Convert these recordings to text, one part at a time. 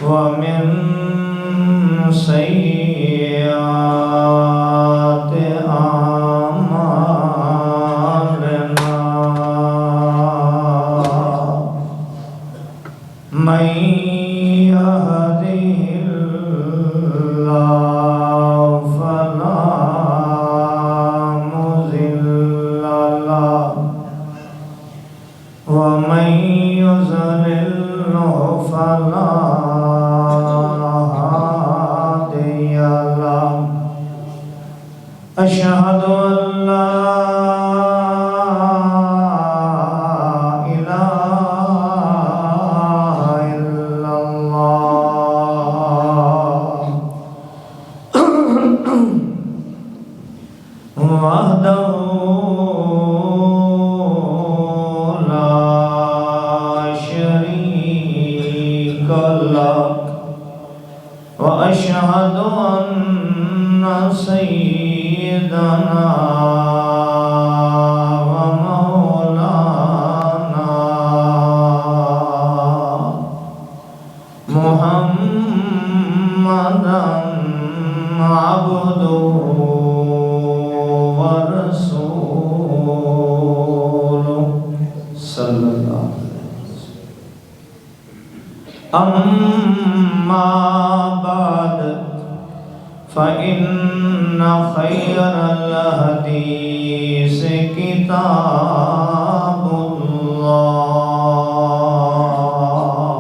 ومن سيئات أعمالنا من يهده الله فلا مضل له ومن يضلل فلا هادي له أشهد أن لا إله إلا الله وحده لا شريك له وأشهد أن سيدنا ومولانا محمدا عبده ورسوله صلى الله عليه وسلم أما بعد فإن خير الحديث كتاب الله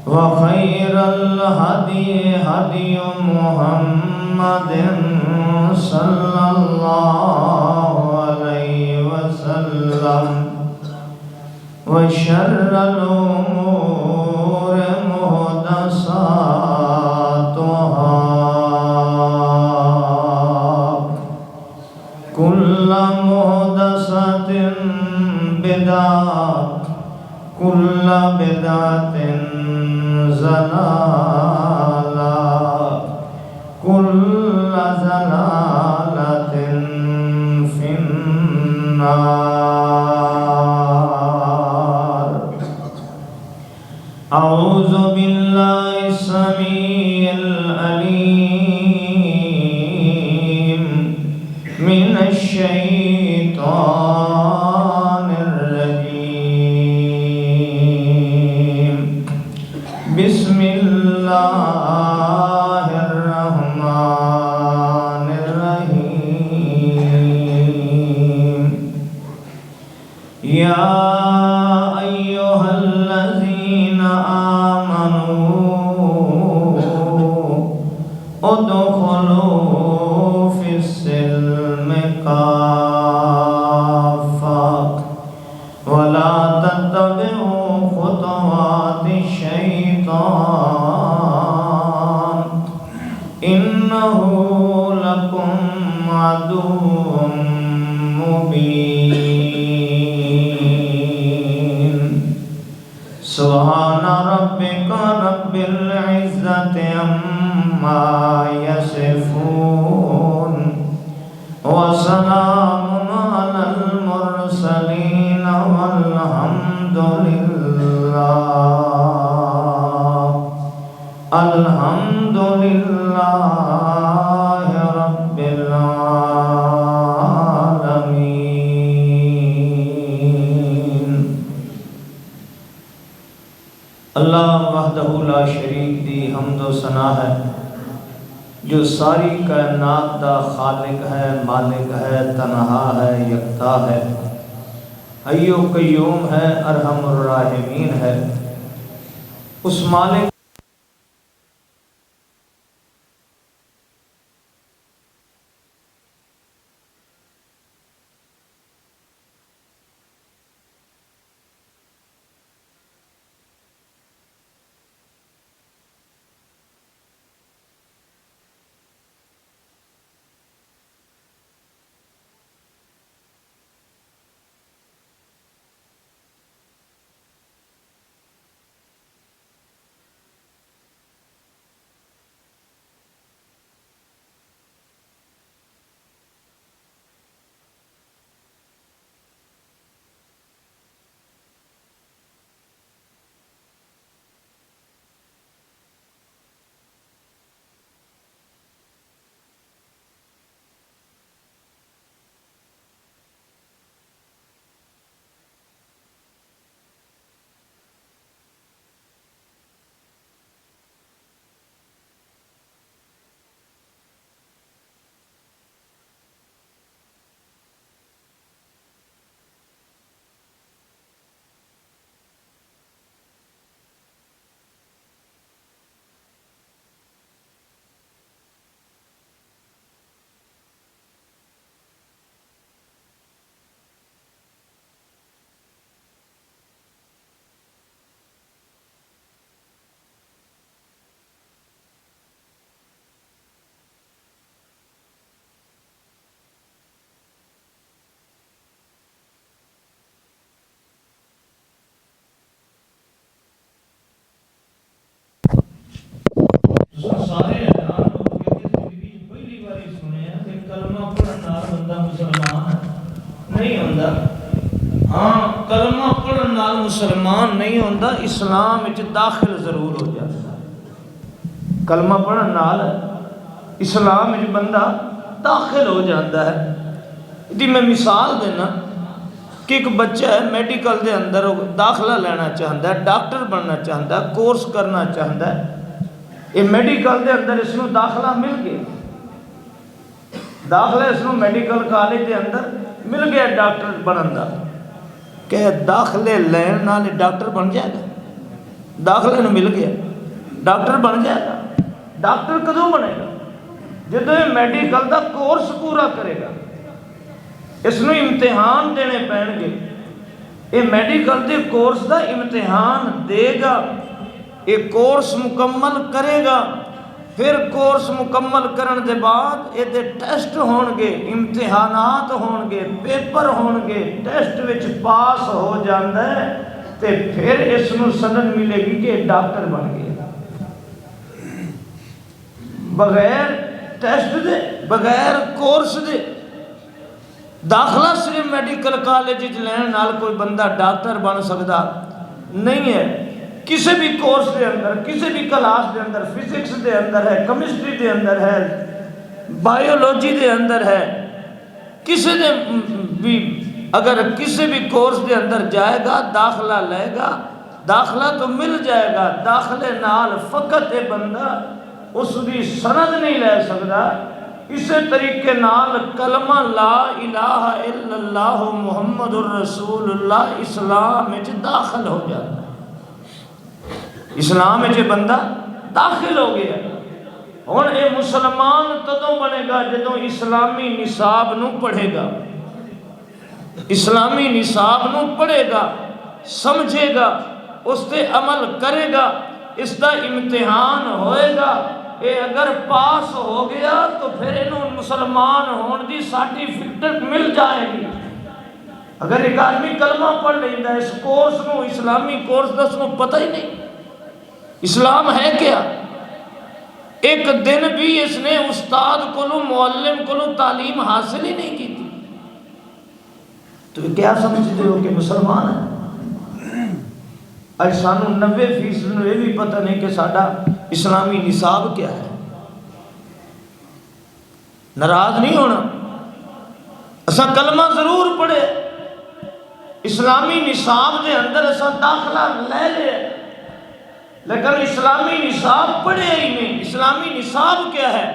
وخير الهدي هدي محمد صلى الله عليه وسلم وشر الأمور محدثاتها كل محدثة بدعة كل بدعة ضلالة كل ضلالة في النار أعوذ بالله السميع العليم من الشيطان الرجيم بسم الله الرحمن الرحيم يا أيها الذين آمنوا ادخلوا في السلم كافة ولا تتبعوا خطوات الشيطان إنه لكم عدو مبين سبحان ربك رب العزة عما يصفون وسلام على المرسلين والحمد لله رب العالمين اللہ وحدہ لا شریک دی حمد و ثنا ہے جو ساری کائنات دا خالق ہے، مالک ہے، تنہا ہے، یکتا ہے، حی و قیوم ہے، ارحم الراحمین ہے۔ اس مالک مسلمان نہیں ہوتا، اسلام وچ داخل ضرور ہو جاتا ہے۔ کلمہ پڑھن نال اسلام وچ بندہ داخل ہو جاتا ہے۔ دی میں مثال دینا کہ ایک بچہ ہے میڈیکل دے اندر داخلہ لینا چاہتا ہے، ڈاکٹر بننا چاہتا ہے، کورس کرنا چاہتا ہے، یہ میڈیکل دے اندر اس کو داخلہ مل گیا، داخلہ اس کو میڈیکل کالج دے اندر مل گیا ڈاکٹر بنن دا، کہ داخلے لین نال ڈاکٹر بن جائے گا؟ داخلے نو مل گیا ڈاکٹر بن جائے گا؟ ڈاکٹر کدوں بنے گا؟ جدو یہ میڈیکل دا کورس پورا کرے گا، اس نے امتحان دینے پین گے، یہ میڈیکل دے کورس دا امتحان دے گا، یہ کورس مکمل کرے گا، پھر کورس مکمل کرن دے بعد یہ ٹیسٹ ہون گے، امتحانات ہون گے، پیپر ہون گے، ٹیسٹ وچ پاس ہو جاندہ ہے تے پھر اس نو سند ملے گی کہ ڈاکٹر بن گیا۔ بغیر ٹیسٹ دے، بغیر کورس دے داخلہ صرف میڈیکل کالج لین نال کوئی بندہ ڈاکٹر بن سکتا نہیں ہے۔ کسی بھی کورس دے اندر، کسی بھی کلاس دے اندر، فزکس دے اندر ہے، کیمسٹری دے اندر ہے، بایولوجی دے اندر ہے، کسی دے بھی اگر کسی بھی کورس دے اندر جائے گا، داخلہ لے گا، داخلہ تو مل جائے گا، داخلے نال فقط یہ بندہ اس کی سند نہیں لے سکتا۔ اسی طریقے نال کلمہ لا الہ الا اللہ محمد الرسول اللہ اسلام وچ داخل ہو جاتا ہے۔ اسلام وچ بندہ داخل ہو گیا، ہن یہ مسلمان تدوں بنے گا جدوں اسلامی نصاب نو پڑھے گا، اسلامی نصاب نو پڑھے گا، سمجھے گا، اس تے عمل کرے گا، اس دا امتحان ہوئے گا، یہ اگر پاس ہو گیا تو پھر انہوں مسلمان ہون دی سرٹیفکیٹ مل جائے گی۔ اگر ایک آدمی کلمہ پڑھ لیتا ہے، اس کورس نو، اسلامی کورس دس نو پتہ ہی نہیں اسلام ہے کیا، ایک دن بھی اس نے استاد کولو، معلم کولو تعلیم حاصل ہی نہیں کی تھی، تو کیا سمجھتے ہو کہ مسلمان ہے؟ اج سانو 90% نو یہ بھی پتہ نہیں کہ ساڈا اسلامی نصاب کیا ہے۔ ناراض نہیں ہونا، اسا کلمہ ضرور پڑھے، اسلامی نصاب دے اندر اسا داخلہ لے لے، لیکن اسلامی نصاب پڑھے ہی نہیں۔ اسلامی نصاب کیا ہے؟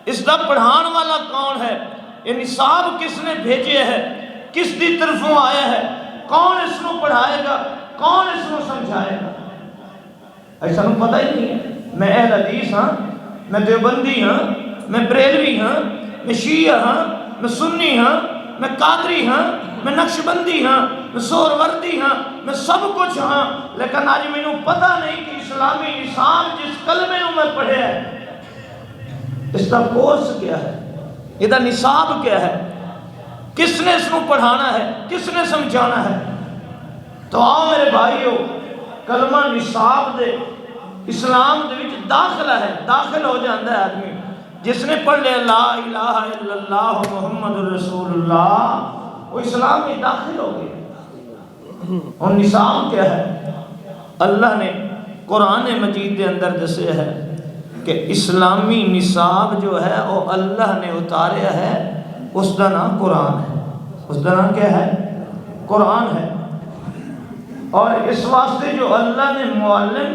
اس دا پڑھان والا کون ہے؟ یہ نصاب کس نے بھیجے ہے؟ کس دی طرفوں آیا ہے؟ کون اس کو پڑھائے گا؟ کون اس کو سمجھائے گا؟ ایسا نو پتہ ہی نہیں ہے۔ میں اہل حدیث ہاں، میں دیوبندی ہاں، میں بریلوی ہاں، میں شیعہ ہاں، میں سنی ہاں، میں قادری ہاں، میں نقشبندی ہاں، میں سہروردی ہاں، میں سب کچھ ہاں، لیکن آج میں پتہ نہیں کہ اسلامی نصاب جس کلمے میں پڑھے ہے اس کا کورس کیا ہے، یہ دا نصاب کیا ہے، کس نے اس کو پڑھانا ہے، کس نے سمجھانا ہے۔ تو آؤ میرے بھائیو، کلمہ نصاب دے اسلام دے وچ داخلہ ہے، داخل ہو جاندہ ہے آدمی جس نے پڑھ لے لا الہ الا اللہ محمد الرسول اللہ، وہ اسلام میں داخل ہو گئے۔ اور نصاب کیا ہے؟ اللہ نے قرآن مجید دے اندر دسے ہے کہ اسلامی نصاب جو ہے وہ اللہ نے اتاریا ہے، اس کا نام قرآن ہے۔ اس کا نام کیا ہے؟ قرآن ہے۔ اور اس واسطے جو اللہ نے معلم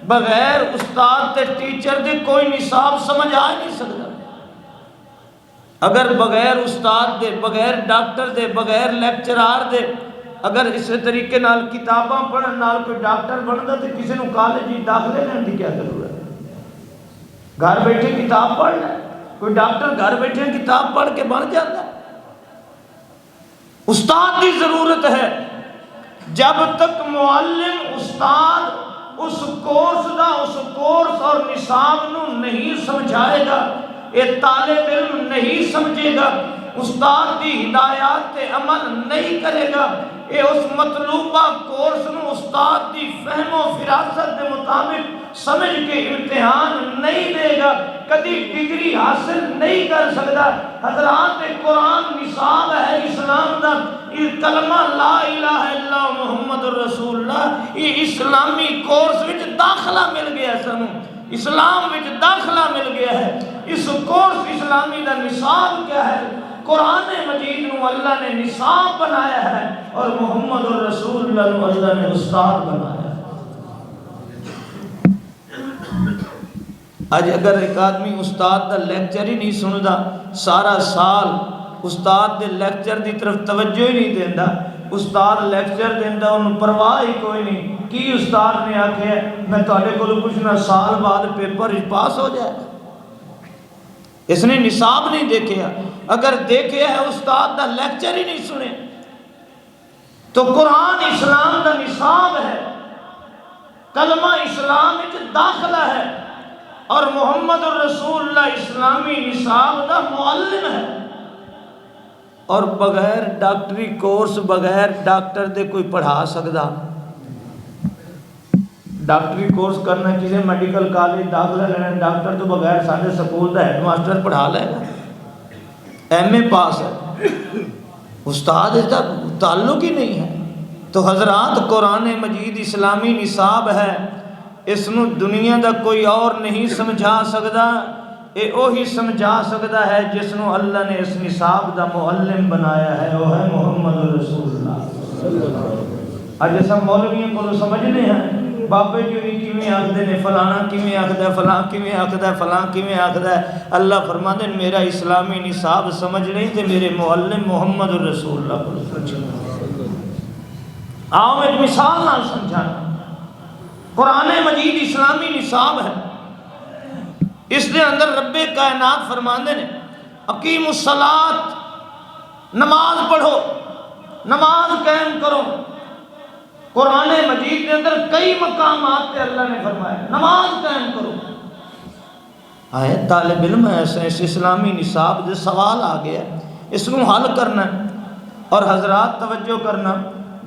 بغیر استاد تے ٹیچر دے کوئی نصاب سمجھ آ نہیں سکتا۔ اگر بغیر استاد دے، بغیر ڈاکٹر دے، بغیر لیکچرار دے اگر اس طریقے نال کتاباں پڑھن نال کوئی ڈاکٹر بندا تو کسی نو کالج ہی داخلے لینے کی کیا ضرورت ہے؟ گھر بیٹھے کتاب پڑھ لے، کوئی ڈاکٹر گھر بیٹھے کتاب پڑھ کے بن جاتا ہے۔ استاد کی ضرورت ہے۔ جب تک معلم استاد اس کورس اور نصاب نو نہیں سمجھائے گا، یہ طالب علم نہیں سمجھے گا، استاد کی ہدایات تے عمل نہیں کرے گا، یہ اس مطلوبہ کورس نو استاد دی فہم و فراست دے مطابق سمجھ کے امتحان نہیں دے گا کدی ڈگری حاصل نہیں کر سکتا۔ حضرات قرآن نصاب ہے اسلام دا، یہ کلمہ لا الہ الا محمد الرسول اللہ، یہ اسلامی کورس وچ داخلہ مل گیا سنو، اسلام وچ داخلہ مل گیا ہے۔ اس کورس اسلامی دا نصاب کیا ہے؟ قرآن مجید نو اللہ نے نصاب بنایا ہے اور محمد الرسول اللہ نو اللہ نے استاد بنایا ہے۔ آج اگر ایک آدمی استاد دا لیکچر ہی نہیں سندا، سارا سال استاد دے لیکچر دی طرف توجہ ہی نہیں دیندا، استاد لیکچر دیندا انہوں پرواہ ہی کوئی نہیں، کی استاد نے آکھیا ہے میں تہاڈے کولوں پوچھنا سال بعد پیپر پاس ہو جائے گا؟ اس نے نصاب نہیں دیکھیا، اگر دیکھے ہے استاد دا لیکچر ہی نہیں سنے تو قرآن اسلام دا نصاب ہے، کلمہ اسلام وچ داخلہ ہے اور محمد الرسول اللہ اسلامی نصاب دا معلم ہے۔ اور بغیر ڈاکٹری کورس بغیر ڈاکٹر دے کوئی پڑھا سکدا؟ ڈاکٹری کورس کرنا کسی میڈیکل کالج داخلہ لینا، ڈاکٹر تو بغیر سارے سکول دا ہیڈ ماسٹر پڑھا لے گا، ایم اے پاس ہے، استاد اس کا تعلق ہی نہیں ہے۔ تو حضرات قرآن مجید اسلامی نصاب ہے، اس نو دنیا دا کوئی اور نہیں سمجھا سکدا، اے اوہی سمجھا سکدا ہے جس نو اللہ نے اس نصاب دا معلم بنایا ہے، وہ ہے محمد رسول اللہ۔ آج ایسا مولویوں کو سمجھنے ہیں بابے جو بھی کیویں آکھدے نے، فلانا کیویں آکھدا ہے، فلاں کیویں آکھدا ہے، فلاں کیویں آکھدا ہے۔ اللہ فرماندے ہیں میرا اسلامی نصاب سمجھ نہیں تے میرے معلم محمد رسول اللہ کو سمجھنا۔ آؤ ایک مثال نہ سمجھانا، قرآن مجید اسلامی نصاب ہے، اس دے اندر رب کائنات فرماندے نے اقیم الصلاۃ، نماز پڑھو، نماز قائم کرو۔ قرآن مجید کے اندر کئی مقامات پہ اللہ نے فرمایا نماز قائم کرو۔ آئے طالب علم ایسے اس اسلامی نصاب دے سوال آ گیا، اس کو حل کرنا ہے۔ اور حضرات توجہ کرنا،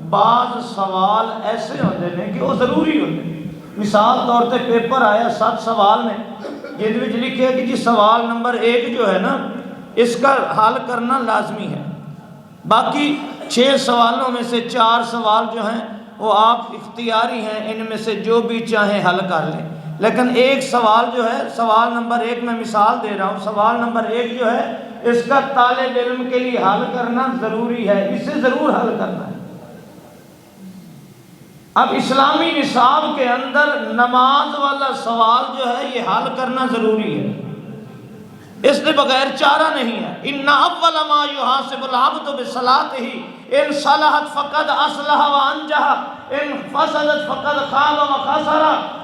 بعض سوال ایسے ہوتے ہیں کہ وہ ضروری ہوتے ہیں۔ مثال طور پہ پیپر آیا 7 سوال میں، جن میں لکھے کہ جی سوال نمبر 1 جو ہے نا اس کا حل کرنا لازمی ہے، باقی 6 سوالوں میں سے 4 سوال جو ہیں وہ آپ اختیاری ہیں، ان میں سے جو بھی چاہیں حل کر لیں، لیکن ایک سوال جو ہے سوال نمبر 1 میں مثال دے رہا ہوں، سوال نمبر 1 جو ہے اس کا طالب علم کے لیے حل کرنا ضروری ہے، اسے ضرور حل کرنا ہے۔ اب اسلامی نصاب کے اندر نماز والا سوال جو ہے یہ حل کرنا ضروری ہے، اس کے بغیر چارہ نہیں ہے۔ ان اول ما یحاسب العبد بصلاته ان صلحت فقد اصلح وانجح ان فسدت فقد خاب وخسر۔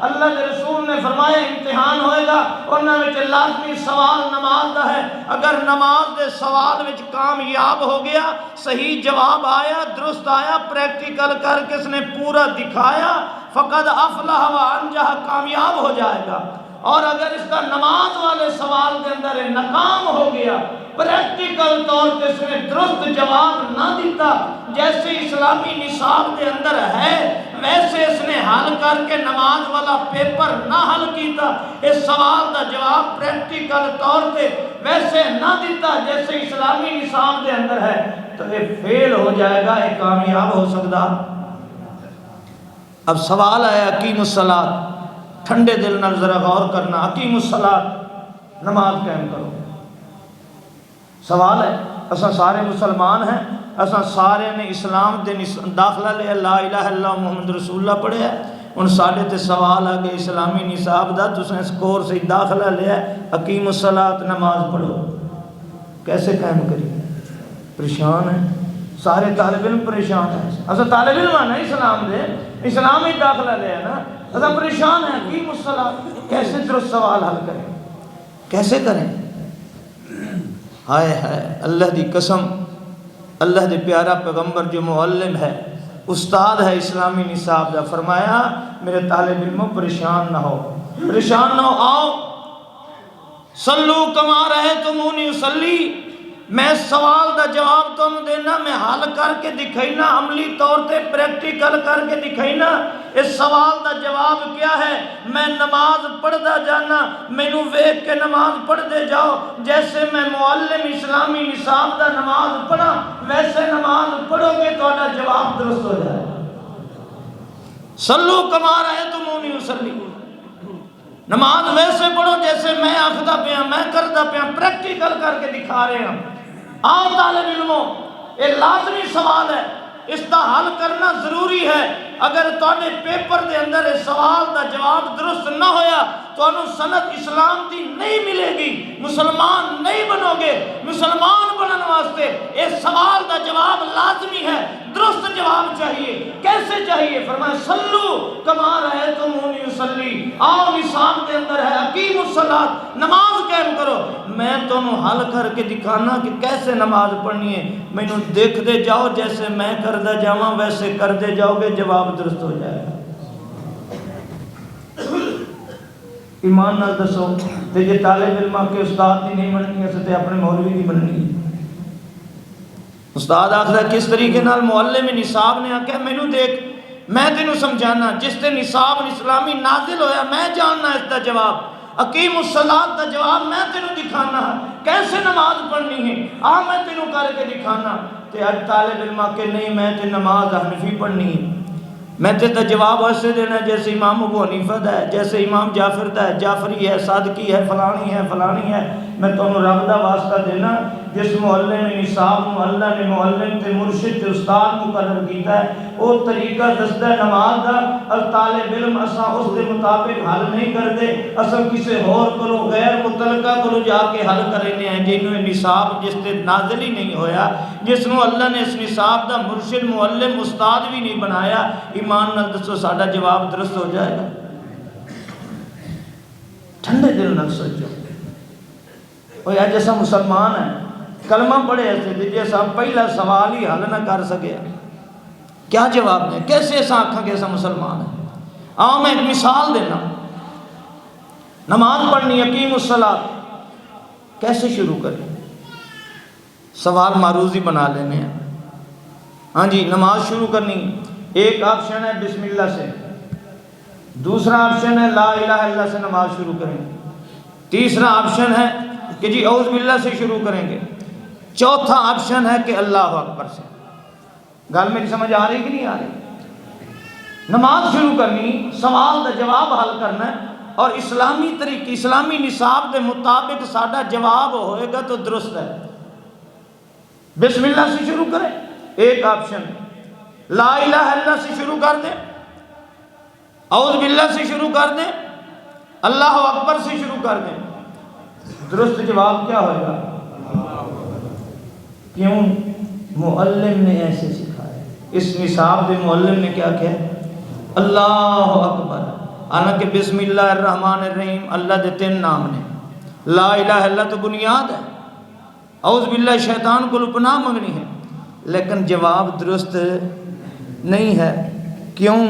اللہ کے رسول نے فرمایا امتحان ہوئے گا، انہاں وچ لازمی سوال نماز دا ہے، اگر نماز دے سوال وچ کامیاب ہو گیا، صحیح جواب آیا، درست آیا، پریکٹیکل کر کے اس نے پورا دکھایا، فقد افلح وانجح، کامیاب ہو جائے گا۔ اور اگر اس کا نماز والے سوال کے اندر ناکام ہو گیا، پریکٹیکل طور پہ اس نے درست جواب نہ دیتا، جیسے اسلامی نصاب کے اندر ہے ویسے اس نے حل کر کے نماز والا پیپر نہ حل کیتا، اس سوال کا جواب پریکٹیکل طور پہ ویسے نہ دیتا جیسے اسلامی نصاب کے اندر ہے، تو یہ فیل ہو جائے گا، یہ کامیاب ہو سکتا۔ اب سوال ہے اقیم الصلاۃ، ٹھنڈے دل نال ذرا غور کرنا، اقیم الصلاۃ، نماز قائم کرو۔ سوال ہے، اساں سارے مسلمان ہیں، اساں سارے نے اسلام دے داخلہ لیا، لا الہ الا محمد رسول اللہ پڑھیا ہے، ان ساڑھے تے سوال آگے اسلامی نصاب دا، تساں اس کورس سے داخلہ لیا ہے، اقیم الصلاۃ، نماز پڑھو، کیسے قائم کری؟ پریشان ہیں سارے طالب علم، پریشان ہیں۔ اساں طالب علم آنا اسلام دے، اسلام ہی داخلہ لیا نا، اساں پریشان ہیں، اقیم الصلاۃ، کیسے درست سوال حل کریں، کیسے کریں؟ ہائے ہائے، اللہ دی قسم، اللہ دے پیارا پیغمبر جو معلم ہے، استاد ہے اسلامی نصاب دا، فرمایا میرے طالب علموں پریشان نہ ہو، پریشان نہ ہو، آؤ صلو کما رہے تمونی اصلی، میں سوال دا جواب تم دینا، میں حل کر کے دکھائینا، عملی طور تے پریکٹیکل کر کے دکھائینا۔ اس سوال دا جواب کیا ہے؟ میں نماز پڑھدا جانا، مینوں ویکھ کے نماز پڑھ دے جاؤ، جیسے میں معلم اسلامی نصاب دا نماز پڑھا ویسے نماز پڑھو گے تو جواب درست ہو جائے۔ صلو کما رأیتمونی اصلی، نماز ویسے پڑھو جیسے میں آکھدا پیا، میں کردا پیا، پریکٹیکل کر کے دکھا رہے ہیں۔ آؤ طالب علموں، یہ لازمی سوال ہے، اس کا حل کرنا ضروری ہے۔ اگر تواڈے پیپر دے اندر اس سوال دا جواب درست نہ ہویا تو سند اسلام دی نہیں ملے گی، مسلمان نہیں بنو گے۔ مسلمان بنن واسطے اس سوال دا جواب لازمی ہے، درست جواب چاہیے۔ کیسے چاہیے؟ فرمایا صلو کما رأیتمونی اصلی، آؤ نصاب کے اندر ہے اقیموا الصلاۃ، نماز قائم کرو۔ میں تمہیں حل کر کے دکھانا کہ کیسے نماز پڑھنی ہے، مینوں دیکھ دے جاؤ، جیسے میں کردہ جاواں ویسے کردے جاؤ گے، جواب درست ہو جائے گا۔ ایمان نال دسو تے جے طالب علماں کے استاد دی نہیں بننی ہے تے اپنے مولوی دی بننی ہے۔ استاد آخر کس طریقے نال معلم نصاب نے آکھیا مینوں دیکھ، میں تینوں سمجھانا، جس تے نصاب اسلامی نازل ہویا میں جاننا اس دا جواب، اقیم الصلاۃ دا جواب میں تینوں دکھانا، کیسے نماز پڑھنی ہے میں تینوں کر کے دکھانا۔ تے اج طالب علماں کے نہیں میں تے نماز حنفی پڑھنی ہے، میں تے دا جواب ایسے دینا جیسے امام ابو حنیفہ دا ہے، جیسے امام جعفر دا ہے، جعفری ہے، صادقی ہے، فلانی ہے، فلانی ہے۔ میں تمہیں رب دا واسطہ دینا، جس معلم نصاب نو اللہ نے معلم تے مرشد تے استاد مقرر کیتا ہے، وہ طریقہ دستا ہے نماز دا، اور طالب علم اساں اس دے مطابق حل نہیں کردے، اساں کسی اور کو غیر متعلقہ کو جا کے حل کرنے ہیں، جنہوں نصاب جس تے نازل ہی نہیں ہویا، جس نو اللہ نے اس نصاب دا مرشد معلم استاد بھی نہیں بنایا۔ ایمان نال دسو ساڈا جواب درست ہو جائے گا؟ ٹھنڈے دل نال سوچو، اوہ اج اساں مسلمان ہیں، کلمہ پڑھے ایسے تھے جیسا پہلا سوال ہی حل نہ کر سکے، کیا جواب دیں؟ کیسے ایسا آنکھاں کہ ایسا مسلمان ہے؟ میں ایک مثال دینا، نماز پڑھنی اقیم الصلاۃ، کیسے شروع کریں؟ سوال معروضی بنا لینے ہیں۔ ہاں جی، نماز شروع کرنی، ایک آپشن ہے بسم اللہ سے، دوسرا آپشن ہے لا الہ الا اللہ سے نماز شروع کریں، تیسرا آپشن ہے کہ جی اعوذ باللہ سے شروع کریں گے، چوتھا آپشن ہے کہ اللہ اکبر سے۔ گل میری سمجھ آ رہی کہ نہیں آ رہی؟ نماز شروع کرنی، سوال دا جواب حل کرنا ہے، اور اسلامی طریقے اسلامی نصاب دے مطابق ساڈا جواب ہوئے گا تو درست ہے۔ بسم اللہ سے شروع کریں، ایک آپشن، لا الہ الا اللہ سے شروع کر دیں، اعوذ باللہ سے شروع کر دیں، اللہ اکبر سے شروع کر دیں، درست جواب کیا ہوئے گا؟ کیوں؟ معلم نے ایسے سکھایا، اس نصاب دے معلم نے کیا کہا؟ اللہ اکبر، حالانکہ بسم اللہ الرحمن الرحیم اللہ دے 3 نام نے، لا الہ الا اللہ تو بنیاد ہے، اعوذ باللہ شیطان کو پناہ منگنی ہے، لیکن جواب درست نہیں ہے۔ کیوں؟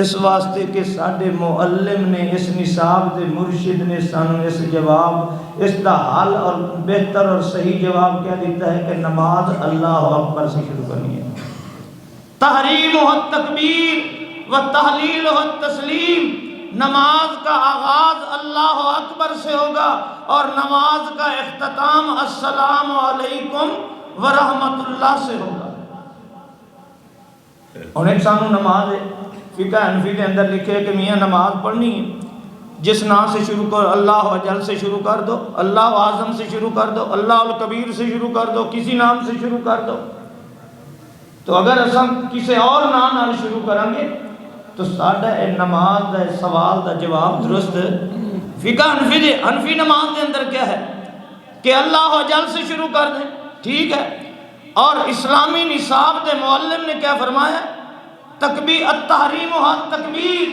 اس واسطے کہ ساڈے معلم نے، اس نصاب دے مرشد نے سانو اس جواب، اس دا حل اور بہتر اور صحیح جواب کیا دیتا ہے کہ نماز اللہ اکبر سے شروع کرنی ہے۔ تحریم التکبیر و تحلیل التسلیم، نماز کا آغاز اللہ اکبر سے ہوگا اور نماز کا اختتام السلام علیکم ورحمت اللہ سے ہوگا۔ اور ایک سانو نماز ہے، فقہ حنفی کے اندر لکھے کہ میاں نماز پڑھنی ہے، جس نام سے شروع کرو، اللہ اجل سے شروع کر دو، اللہ اعظم سے شروع کر دو، اللہ الکبیر سے شروع کر دو، کسی نام سے شروع کر دو۔ تو اگر ہم کسی اور نام نال شروع کریں گے تو ساڈا نماز دا سوال دا جواب درست۔ فقہ حنفی نماز کے اندر کیا ہے کہ اللہ اجل سے شروع کر دیں، ٹھیک ہے، اور اسلامی نصاب دے معلم نے کیا فرمایا؟ تکبیر التحریم تکبیر،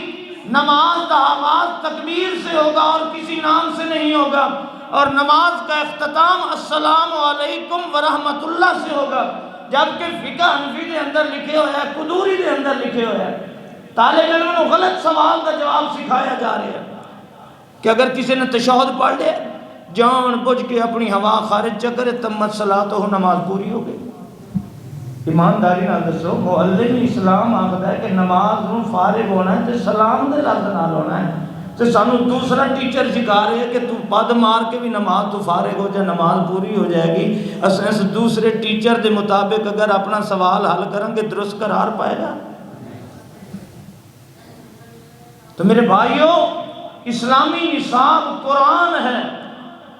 نماز کا آغاز تکبیر سے ہوگا اور کسی نام سے نہیں ہوگا، اور نماز کا اختتام السلام علیکم ورحمت اللہ سے ہوگا۔ جبکہ فقہ حنفی دے اندر لکھے ہوئے ہے، قدوری دے اندر لکھے ہوئے ہے، طالب علم کو غلط سوال کا جواب سکھایا جا رہا ہے کہ اگر کسی نے تشہد پڑھ لیا، جان بوجھ کے اپنی ہوا خارج چکرے تمت صلاتہ نماز پوری ہو گئی۔ ایمانداری نال دسو معلم اسلام آخدا ہے کہ نماز نوں فارغ ہونا ہے تے سلام دے لفظ نال ہونا ہے، تے سانو دوسرا ٹیچر سکھا رہے ہیں کہ تو پد مار کے بھی نماز تو فارغ ہو جائے، نماز پوری ہو جائے گی۔ اس دوسرے ٹیچر دے مطابق اگر اپنا سوال حل کریں گے درست قرار پائے گا۔ تو میرے بھائیوں، اسلامی نصاب قرآن ہے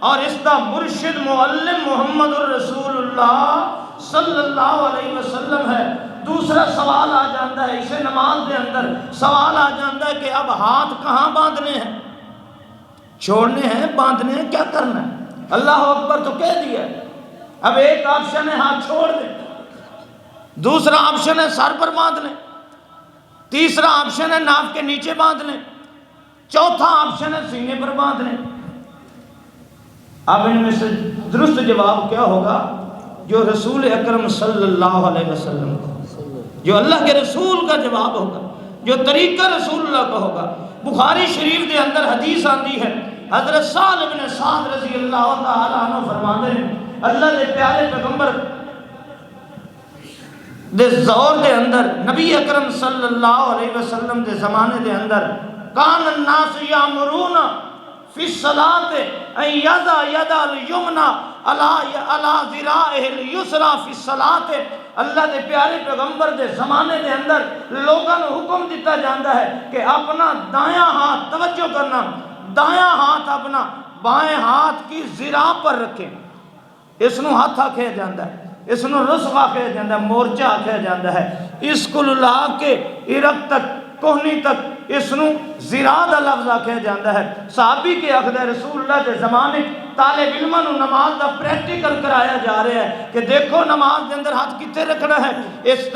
اور اس کا مرشد معلم محمد الرسول اللہ صلی اللہ علیہ وسلم ہے۔ دوسرا سوال آ جاتا ہے اسے نماز دے اندر سوال آ جاتا ہے کہ اب ہاتھ کہاں باندھنے ہیں، چھوڑنے ہیں باندھنے ہیں، کیا کرنا ہے؟ اللہ اکبر تو کہہ دیا ہے۔ اب ایک آپشن ہے ہاتھ چھوڑ دیں، دوسرا آپشن ہے سر پر باندھ لیں، تیسرا آپشن ہے ناف کے نیچے باندھ لیں، چوتھا آپشن ہے سینے پر باندھ لیں۔ اب ان میں سے درست جواب کیا ہوگا؟ جو رسول اکرم صلی اللہ علیہ وسلم کا، جو اللہ کے رسول کا جواب ہوگا، جو طریقہ رسول اللہ کا ہوگا۔ بخاری شریف دے اندر حدیث آندی ہے، حضرت سہل بن سعد رضی اللہ تعالیٰ عنہ فرماتے ہیں اللہ دے پیارے پیغمبر دے زور دے اندر، نبی اکرم صلی اللہ علیہ وسلم دے زمانے دے اندر، کان الناس یامرون فی الصلاۃ ان یضع ید الیمنی علی ذراعہ الیسری فی الصلاۃ۔ اللہ دے پیارے پیغمبر دے زمانے دے اندر لوگوں کو حکم دیتا جاتا ہے کہ اپنا دایاں ہاتھ، توجہ کرنا، دایاں ہاتھ اپنا بائیں ہاتھ کی ذراع پر رکھیں۔ اس نو ہاتھ آکھیا جاتا ہے، اس نو رسغ آکھیا جاتا ہے، مورچہ آکھیا جاتا ہے۔ اس کو لا کے عرق تک، کوہنی تک اس نو ذراع دا لفظ آکھیا جاتا ہے۔ صحابی کے آخدہ رسول اللہ دے زمانے طالب علماں نو نماز دا پریکٹیکل کرایا جا رہا ہے کہ دیکھو نماز دے اندر ہاتھ کتے رکھنا ہے۔ اس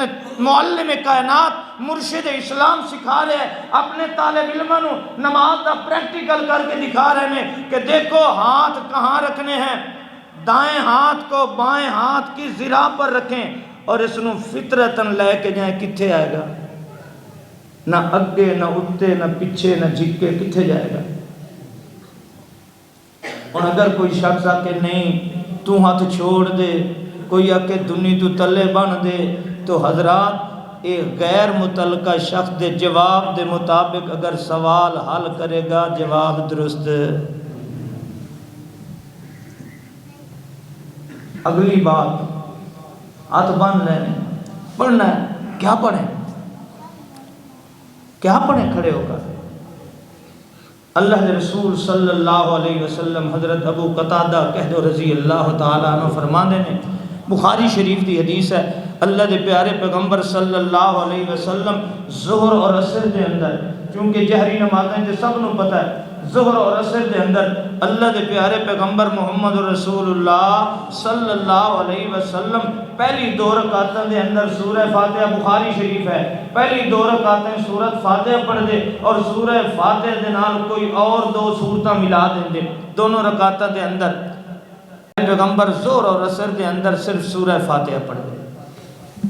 معلم کائنات مرشد اسلام سکھا رہے ہیں، اپنے طالب علماں نو نماز دا پریکٹیکل کر کے دکھا رہے ہیں کہ دیکھو ہاتھ کہاں رکھنے ہیں، دائیں ہاتھ کو بائیں ہاتھ کی ذراع پر رکھیں اور اس نو فطرتاً لے کے جائیں۔ کتھے آئے گا؟ نہ اگے نہ اتے نہ پیچھے نہ جھکے، کتھے جائے گا؟ اور اگر کوئی شخص آ کے نہیں تو ہاتھ چھوڑ دے، کوئی آ کے دنی تو تلے بن دے، تو حضرات ایک غیر متعلقہ شخص دے جواب دے مطابق اگر سوال حل کرے گا جواب درست۔ اگلی بات، ہاتھ باندھ لینے، پڑھنا ہے، کیا پڑھیں؟ کیا پڑھیں کھڑے ہو کر؟ اللہ کے رسول صلی اللہ علیہ وسلم حضرت ابو قتادہ کہہ رضی اللہ تعالیٰ عنہ فرماندے نے، بخاری شریف دی حدیث ہے، اللہ دے پیارے پیغمبر صلی اللہ علیہ وسلم ظہر اور عصر دے اندر، چونکہ جہری نمازیں تے سب نو پتہ ہے، ظہر اور عصر دے اندر اللہ دے پیارے پیغمبر محمد رسول اللہ صلی اللہ علیہ وسلم پہلی دو رکعتوں دے اندر سورہ فاتحہ، بخاری شریف ہے، پہلی دو رکعتیں سورت فاتحہ پڑھ دے اور سورہ فاتحہ دے نال کوئی اور دو سورتاں ملا دیں، دونوں رکعتوں دے اندر پیغمبر ظہر اور عصر دے اندر صرف سورہ فاتحہ پڑھ دے۔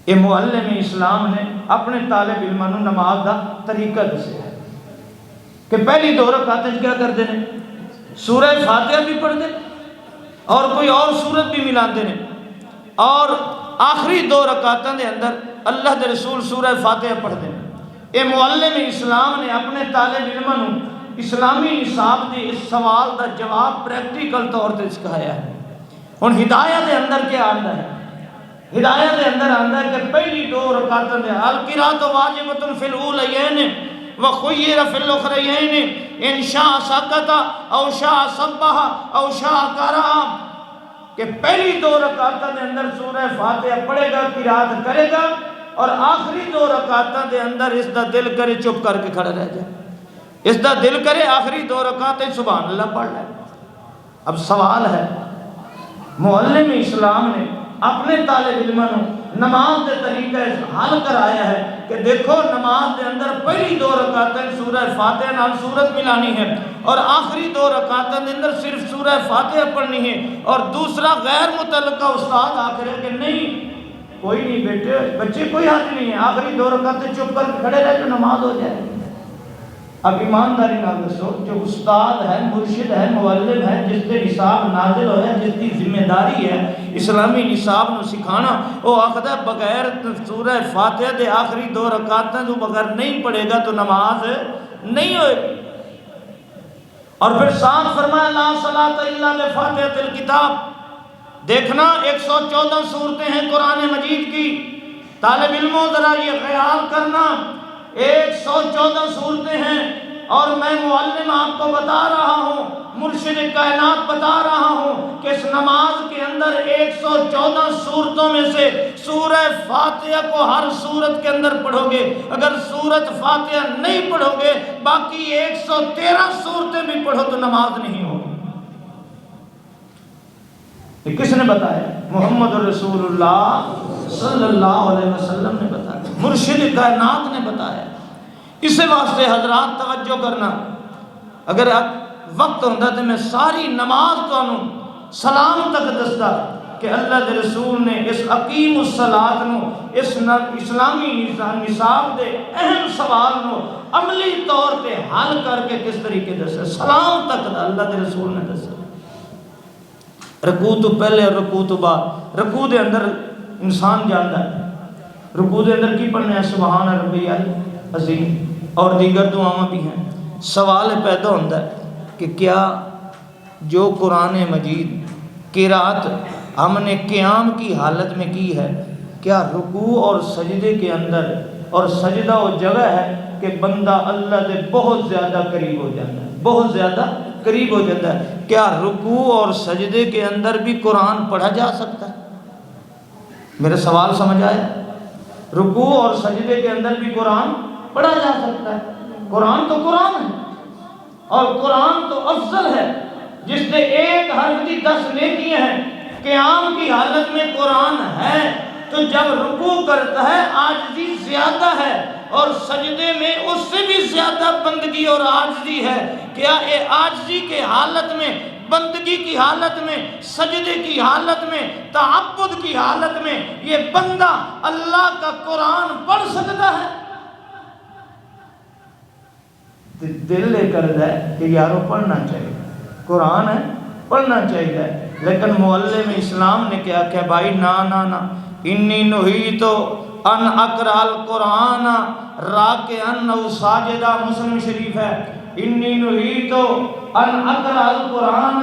یہ معلم اسلام نے اپنے طالب علماں نوں نماز دا طریقہ دسیا ہے کہ پہلی دو رکعتیں کیا کر دے نے، سورہ فاتحہ بھی پڑھ دے اور کوئی اور سورت بھی ملا دے نے، اور آخری دو رکعتوں دے اندر اللہ دے رسول سورہ فاتحہ پڑھ دے۔ یہ معلم اسلام نے اپنے طالب علماں نوں اسلامی نصاب دے اس سوال دا جواب پریکٹیکل طور تے سکھایا ہے۔ ہن ہدایت دے اندر کیا آندا ہے؟ ہدایت دے اندر آندا ہے کہ پہلی دو رکعتوں دے القراءۃ واجبۃ فی الاولیین وخیر فی الاخرین ان شاء سکت او شاء سبح او شاء قرأ، کہ پہلی دو رکعتوں دے اندر سورہ فاتحہ پڑھے گا، قرات کرے گا، اور آخری دو رکعتوں دے اندر اس دا دل کرے چپ کر کے کھڑا رہ جائے، اس دا دل کرے آخری دو رکعتیں سبحان اللہ پڑھ لے۔ اب سوال ہے، معلم اسلام نے اپنے طالب علماں نوں نماز دے طریقہ حل کرایا ہے کہ دیکھو نماز دے اندر پہلی دو رکعتیں سورہ فاتحہ نال سورت ملانی ہے اور آخری دو رکعتیں دے اندر صرف سورہ فاتحہ پڑھنی ہے، اور دوسرا غیر متعلقہ استاد آ کر کہ نہیں کوئی نہیں بیٹے بچے کوئی حرج نہیں ہے، آخری دو رکعتیں چپ کر کھڑے رہ جو نماز ہو جائے گی۔ اب ایمانداری نہ دسو جو استاد ہے، مرشد ہے، معلم ہے، جس سے نصاب نازل ہویا، جس کی ذمہ داری ہے اسلامی نصاب نو سکھانا، وہ آخدا بغیر سورہ فاتحہ دے آخری 2 رکعتاں تو بغیر نہیں پڑھے گا تو نماز نہیں ہوئے گی۔ اور پھر ساتھ فرمایا لا صلاۃ الا بفاتحۃ الکتاب۔ دیکھنا 114 صورتیں ہیں قرآن مجید کی، طالب علموں ذرا یہ خیال کرنا 114 صورتیں ہیں، اور میں معلم آپ کو بتا رہا ہوں، مرشد کائنات بتا رہا ہوں کہ اس نماز کے اندر 114 صورتوں میں سے سورہ فاتحہ کو ہر صورت کے اندر پڑھو گے۔ اگر سورت فاتحہ نہیں پڑھو گے، باقی 113 صورتیں بھی پڑھو تو نماز نہیں ہوگی۔ یہ کس نے بتایا؟ محمد رسول اللہ صلی اللہ علیہ وسلم نے بتایا، مرشد کائنات نے بتایا۔ اس واسطے حضرات توجہ کرنا، اگر وقت ہوتا تو میں ساری نماز تو سلام تک دستا کہ اللہ دے رسول نے اس اقیم الصلاۃ نو، اس اسلامی نصاب دے اہم سوال نو عملی طور پہ حل کر کے کس طریقے دسا، سلام تک اللہ دے رسول نے دسا۔ رکوع تو پہلے اور رکوع تو بعد، رکوع دے اندر انسان جانتا ہے رکوع دے اندر کی پڑھنا ہے، سبحان ربی العظیم اور دیگر دعاواں بھی ہیں۔ سوال پیدا ہوتا ہے کہ کیا جو قرآن مجید قرات ہم نے قیام کی حالت میں کی ہے، کیا رکوع اور سجدے کے اندر، اور سجدہ وہ جگہ ہے کہ بندہ اللہ دے بہت زیادہ قریب ہو جاتا ہے، بہت زیادہ قریب ہو جاتا ہے، کیا رکوع اور سجدے کے اندر بھی قرآن پڑھا جا سکتا ہے؟ میرا سوال سمجھ آیا؟ رکوع اور سجدے کے اندر بھی قرآن پڑھا جا سکتا ہے۔ قرآن تو قرآن ہے، اور قرآن تو افضل ہے، جس نے ایک حرف کی 10 نیکیاں ہیں۔ قیام کی حالت میں قرآن ہے تو جب رکوع کرتا ہے عاجزی زیادہ ہے، اور سجدے میں اس سے بھی زیادہ بندگی اور عاجزی ہے۔ کیا عاجزی کے حالت میں، بندگی کی حالت میں، سجدے کی حالت میں، تعبد کی حالت میں یہ بندہ اللہ کا قرآن پڑھ سکتا ہے؟ دل لے کر ہے کہ یارو پڑھنا چاہیے، قرآن ہے پڑھنا چاہیے، لیکن معلم اسلام نے کیا کہ بھائی نا نا نا، انی نہیت ان اقرأ القرآن راکعا او ساجدا، مسلم شریف ہے، انی نہیت ان اقرأ القرآن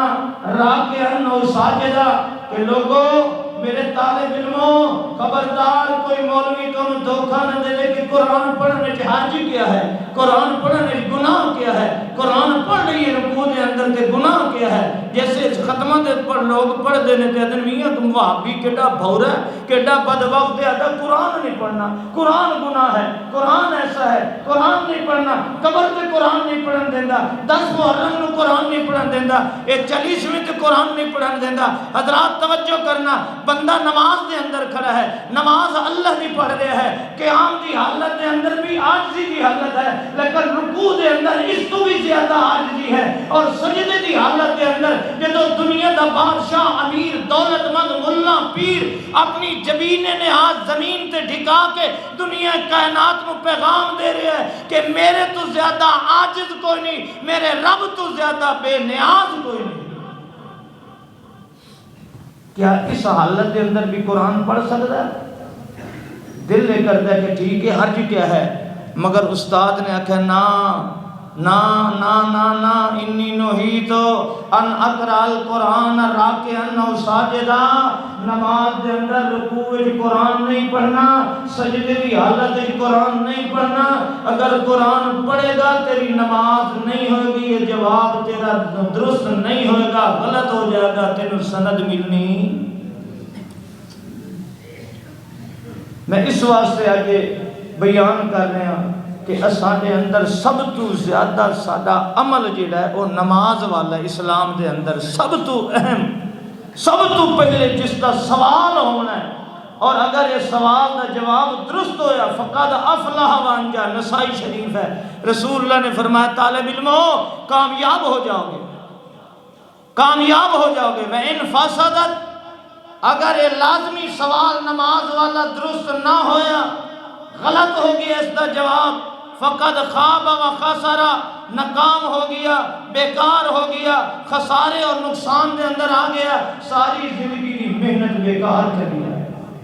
راکعا او ساجدا، کہ لوگوں میرے طالب علموں خبردار کوئی مولوی تمہیں دھوکہ نہ دے کہ قرآن پڑھنے سے حرج کیا ہے، قرآن پڑھنے گناہ کیا ہے، قرآن پڑھ رہی ہے رکوع دے اندر تے گناہ کیا ہے۔ جیسے ختمہ دے پر لوگ پڑھ دینے تے ادن میاں تم وہابی کیڑا بھورا ہے، کیڑا بدبخت ہے، ادا قرآن نہیں پڑھنا، قرآن گناہ ہے، قرآن ایسا ہے، قرآن نہیں پڑھنا، قبر تے قرآن نہیں پڑھن دینا، 10 محرم نو قرآن نہیں پڑھن دینا، 40ویں تے قرآن نہیں پڑھن دینا۔ حضرات توجہ کرنا، بندہ نماز دے اندر کھڑا ہے، نماز اللہ دی پڑھ رہا ہے، قیام دی حالت دے اندر بھی عاجزی دی حالت ہے، لیکن رکوع دے اندر اس تو بھی زیادہ عاجزی ہے، اور سجدے دی حالت دے اندر جدو دنیا دا بادشاہ، امیر، دولت مند، ملا، پیر اپنی جبین نہاد زمین تے ڈھکا کے دنیا کائنات کو پیغام دے رہے ہیں کہ میرے تو زیادہ عاجز کوئی نہیں، میرے رب تو زیادہ بے نیاز کوئی نہیں، کیا اس حالت کے اندر بھی قرآن پڑھ سکتا ہے؟ دل لے کر دے کہ ٹھیک ہے حرج کیا ہے، مگر استاد نے آکھا نا نا نا نا نا، انی نہیت ان اقرأ القرآن راکعا او ساجدا، نماز دے اندر رکوع وچ قرآن نہیں پڑھنا، سجدے کی حالت وچ قرآن نہیں پڑھنا۔ اگر قرآن پڑھے گا تیری نماز نہیں ہوئے گی، یہ جواب تیرا درست نہیں ہوئے گا، غلط ہو جائے گا، تینوں سند ملنی۔ میں اس واسطے آگے بیان کر رہا ہوں کہ اسانے اندر سب تو زیادہ سادہ عمل جڑا ہے وہ نماز والا ہے۔ اسلام دے اندر سب تو اہم، سب تو پہلے جس کا سوال ہونا ہے، اور اگر یہ سوال کا جواب درست ہویا فقد افلح وانجا، نسائی شریف ہے، رسول اللہ نے فرمایا طالب علم ہو کامیاب ہو جاؤ گے، کامیاب ہو جاؤ گے۔ وَإِنْ فَسَدَتْ، اگر یہ لازمی سوال نماز والا درست نہ ہویا، غلط ہو گیا اس کا جواب، فقد خواب و خسرا، ناکام ہو گیا، بیکار ہو گیا، خسارے اور نقصان دے اندر آ گیا، ساری زندگی کی محنت بیکار چلی جائے۔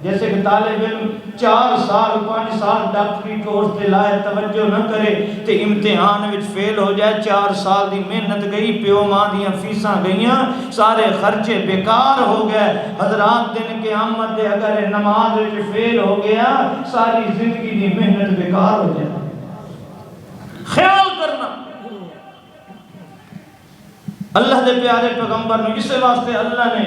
جیسے کہ طالب علم 4 سال 5 سال ڈاکٹری کورس تے لائے توجہ نہ کرے تے امتحان وچ فیل ہو جائے، 4 سال دی محنت گئی، پیو ماں دیاں فیساں گئیاں، سارے خرچے بیکار ہو گئے۔ حضرات دن قیامت دے اگر نماز وچ فیل ہو گیا، ساری زندگی دی محنت بیکار ہو جائے۔ خیال کرنا اللہ دے پیارے پیغمبر نے، اس واسطے اللہ نے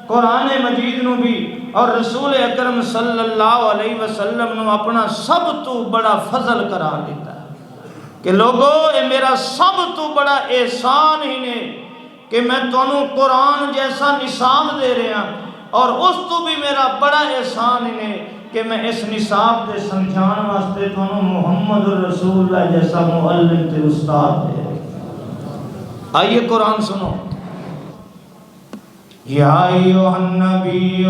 قرآن مجید نو بھی اور رسول اکرم صلی اللہ علیہ وسلم نو اپنا سب تو بڑا فضل قرار دیتا ہے کہ لوگو اے میرا سب تو بڑا احسان ہی نے کہ میں تانوں قرآن جیسا نصاب دے رہا، اور اس تو بھی میرا بڑا احسان ہی نے کہ میں اس نصاب دے سمجھان واسطے تانوں محمد رسول اللہ جیسا معلم تے استاد دے رہا۔ آئیے قرآن سنو۔ یا ایھا النبی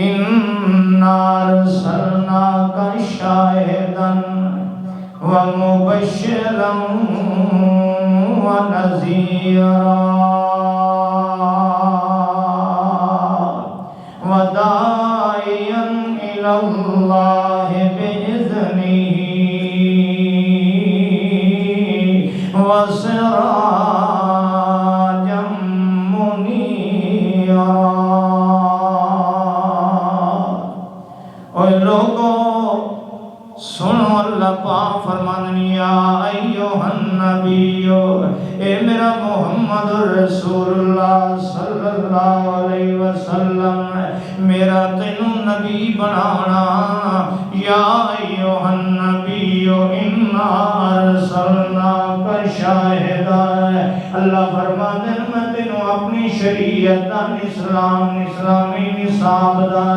انا ارسلناک شاہدا ومبشرا ونذیرا وداعیا الی اللہ بإذنہ وسراجا سنو اللہ پاک فرماننی یا ایوہ النبی، اے میرا محمد رسول اللہ صلی اللہ علیہ وسلم، میرا تینوں نبی بنانا۔ یا ایوہ النبی انا ارسلناک شاہدا، اللہ فرماتے ہیں میں تینوں اپنی شریعت اسلامی نصاب دا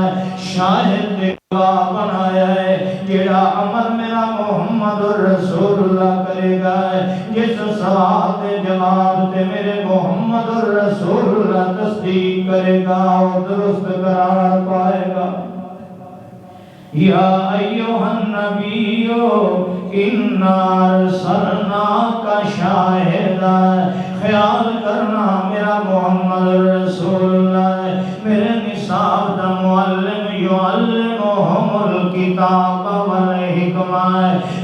شاہد گواہ بنایا ہے۔ جیڑا عمل میرا محمد رسول اللہ کرے گا، جس سوال دے جواب تے میرے محمد رسول اللہ تصدیق کرے گا اور درست قرار پائے گا۔ یا ایھا النبی انا ارسلناک شاہدا، خیال کرنا میرا محمد رسول اللہ میرے نصاب دا معلم، یعلمہم الکتاب والحکمہ،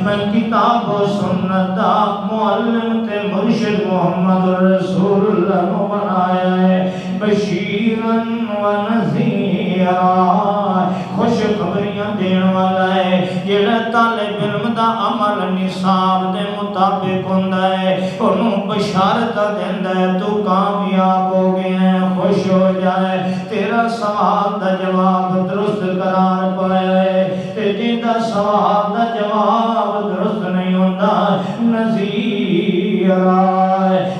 میں کتاب و سنت دا معلم تے مرشد محمد رسول اللہ کو بنایا ہے۔ بشیراً و نذیرا، خوش خبریاں دین والا ہے، جیڑا طالب علم دا عمل نصاب دے مطابق ہوندا ہے انہوں بشارت دیندا ہے تو کامیاب ہو گیا ہے، خوش ہو جائے، تیرا سوال دا جواب درست قرار پایا ہے، تے جیدہ سوال دا جواب درست نہیں ہوندا نذیرا،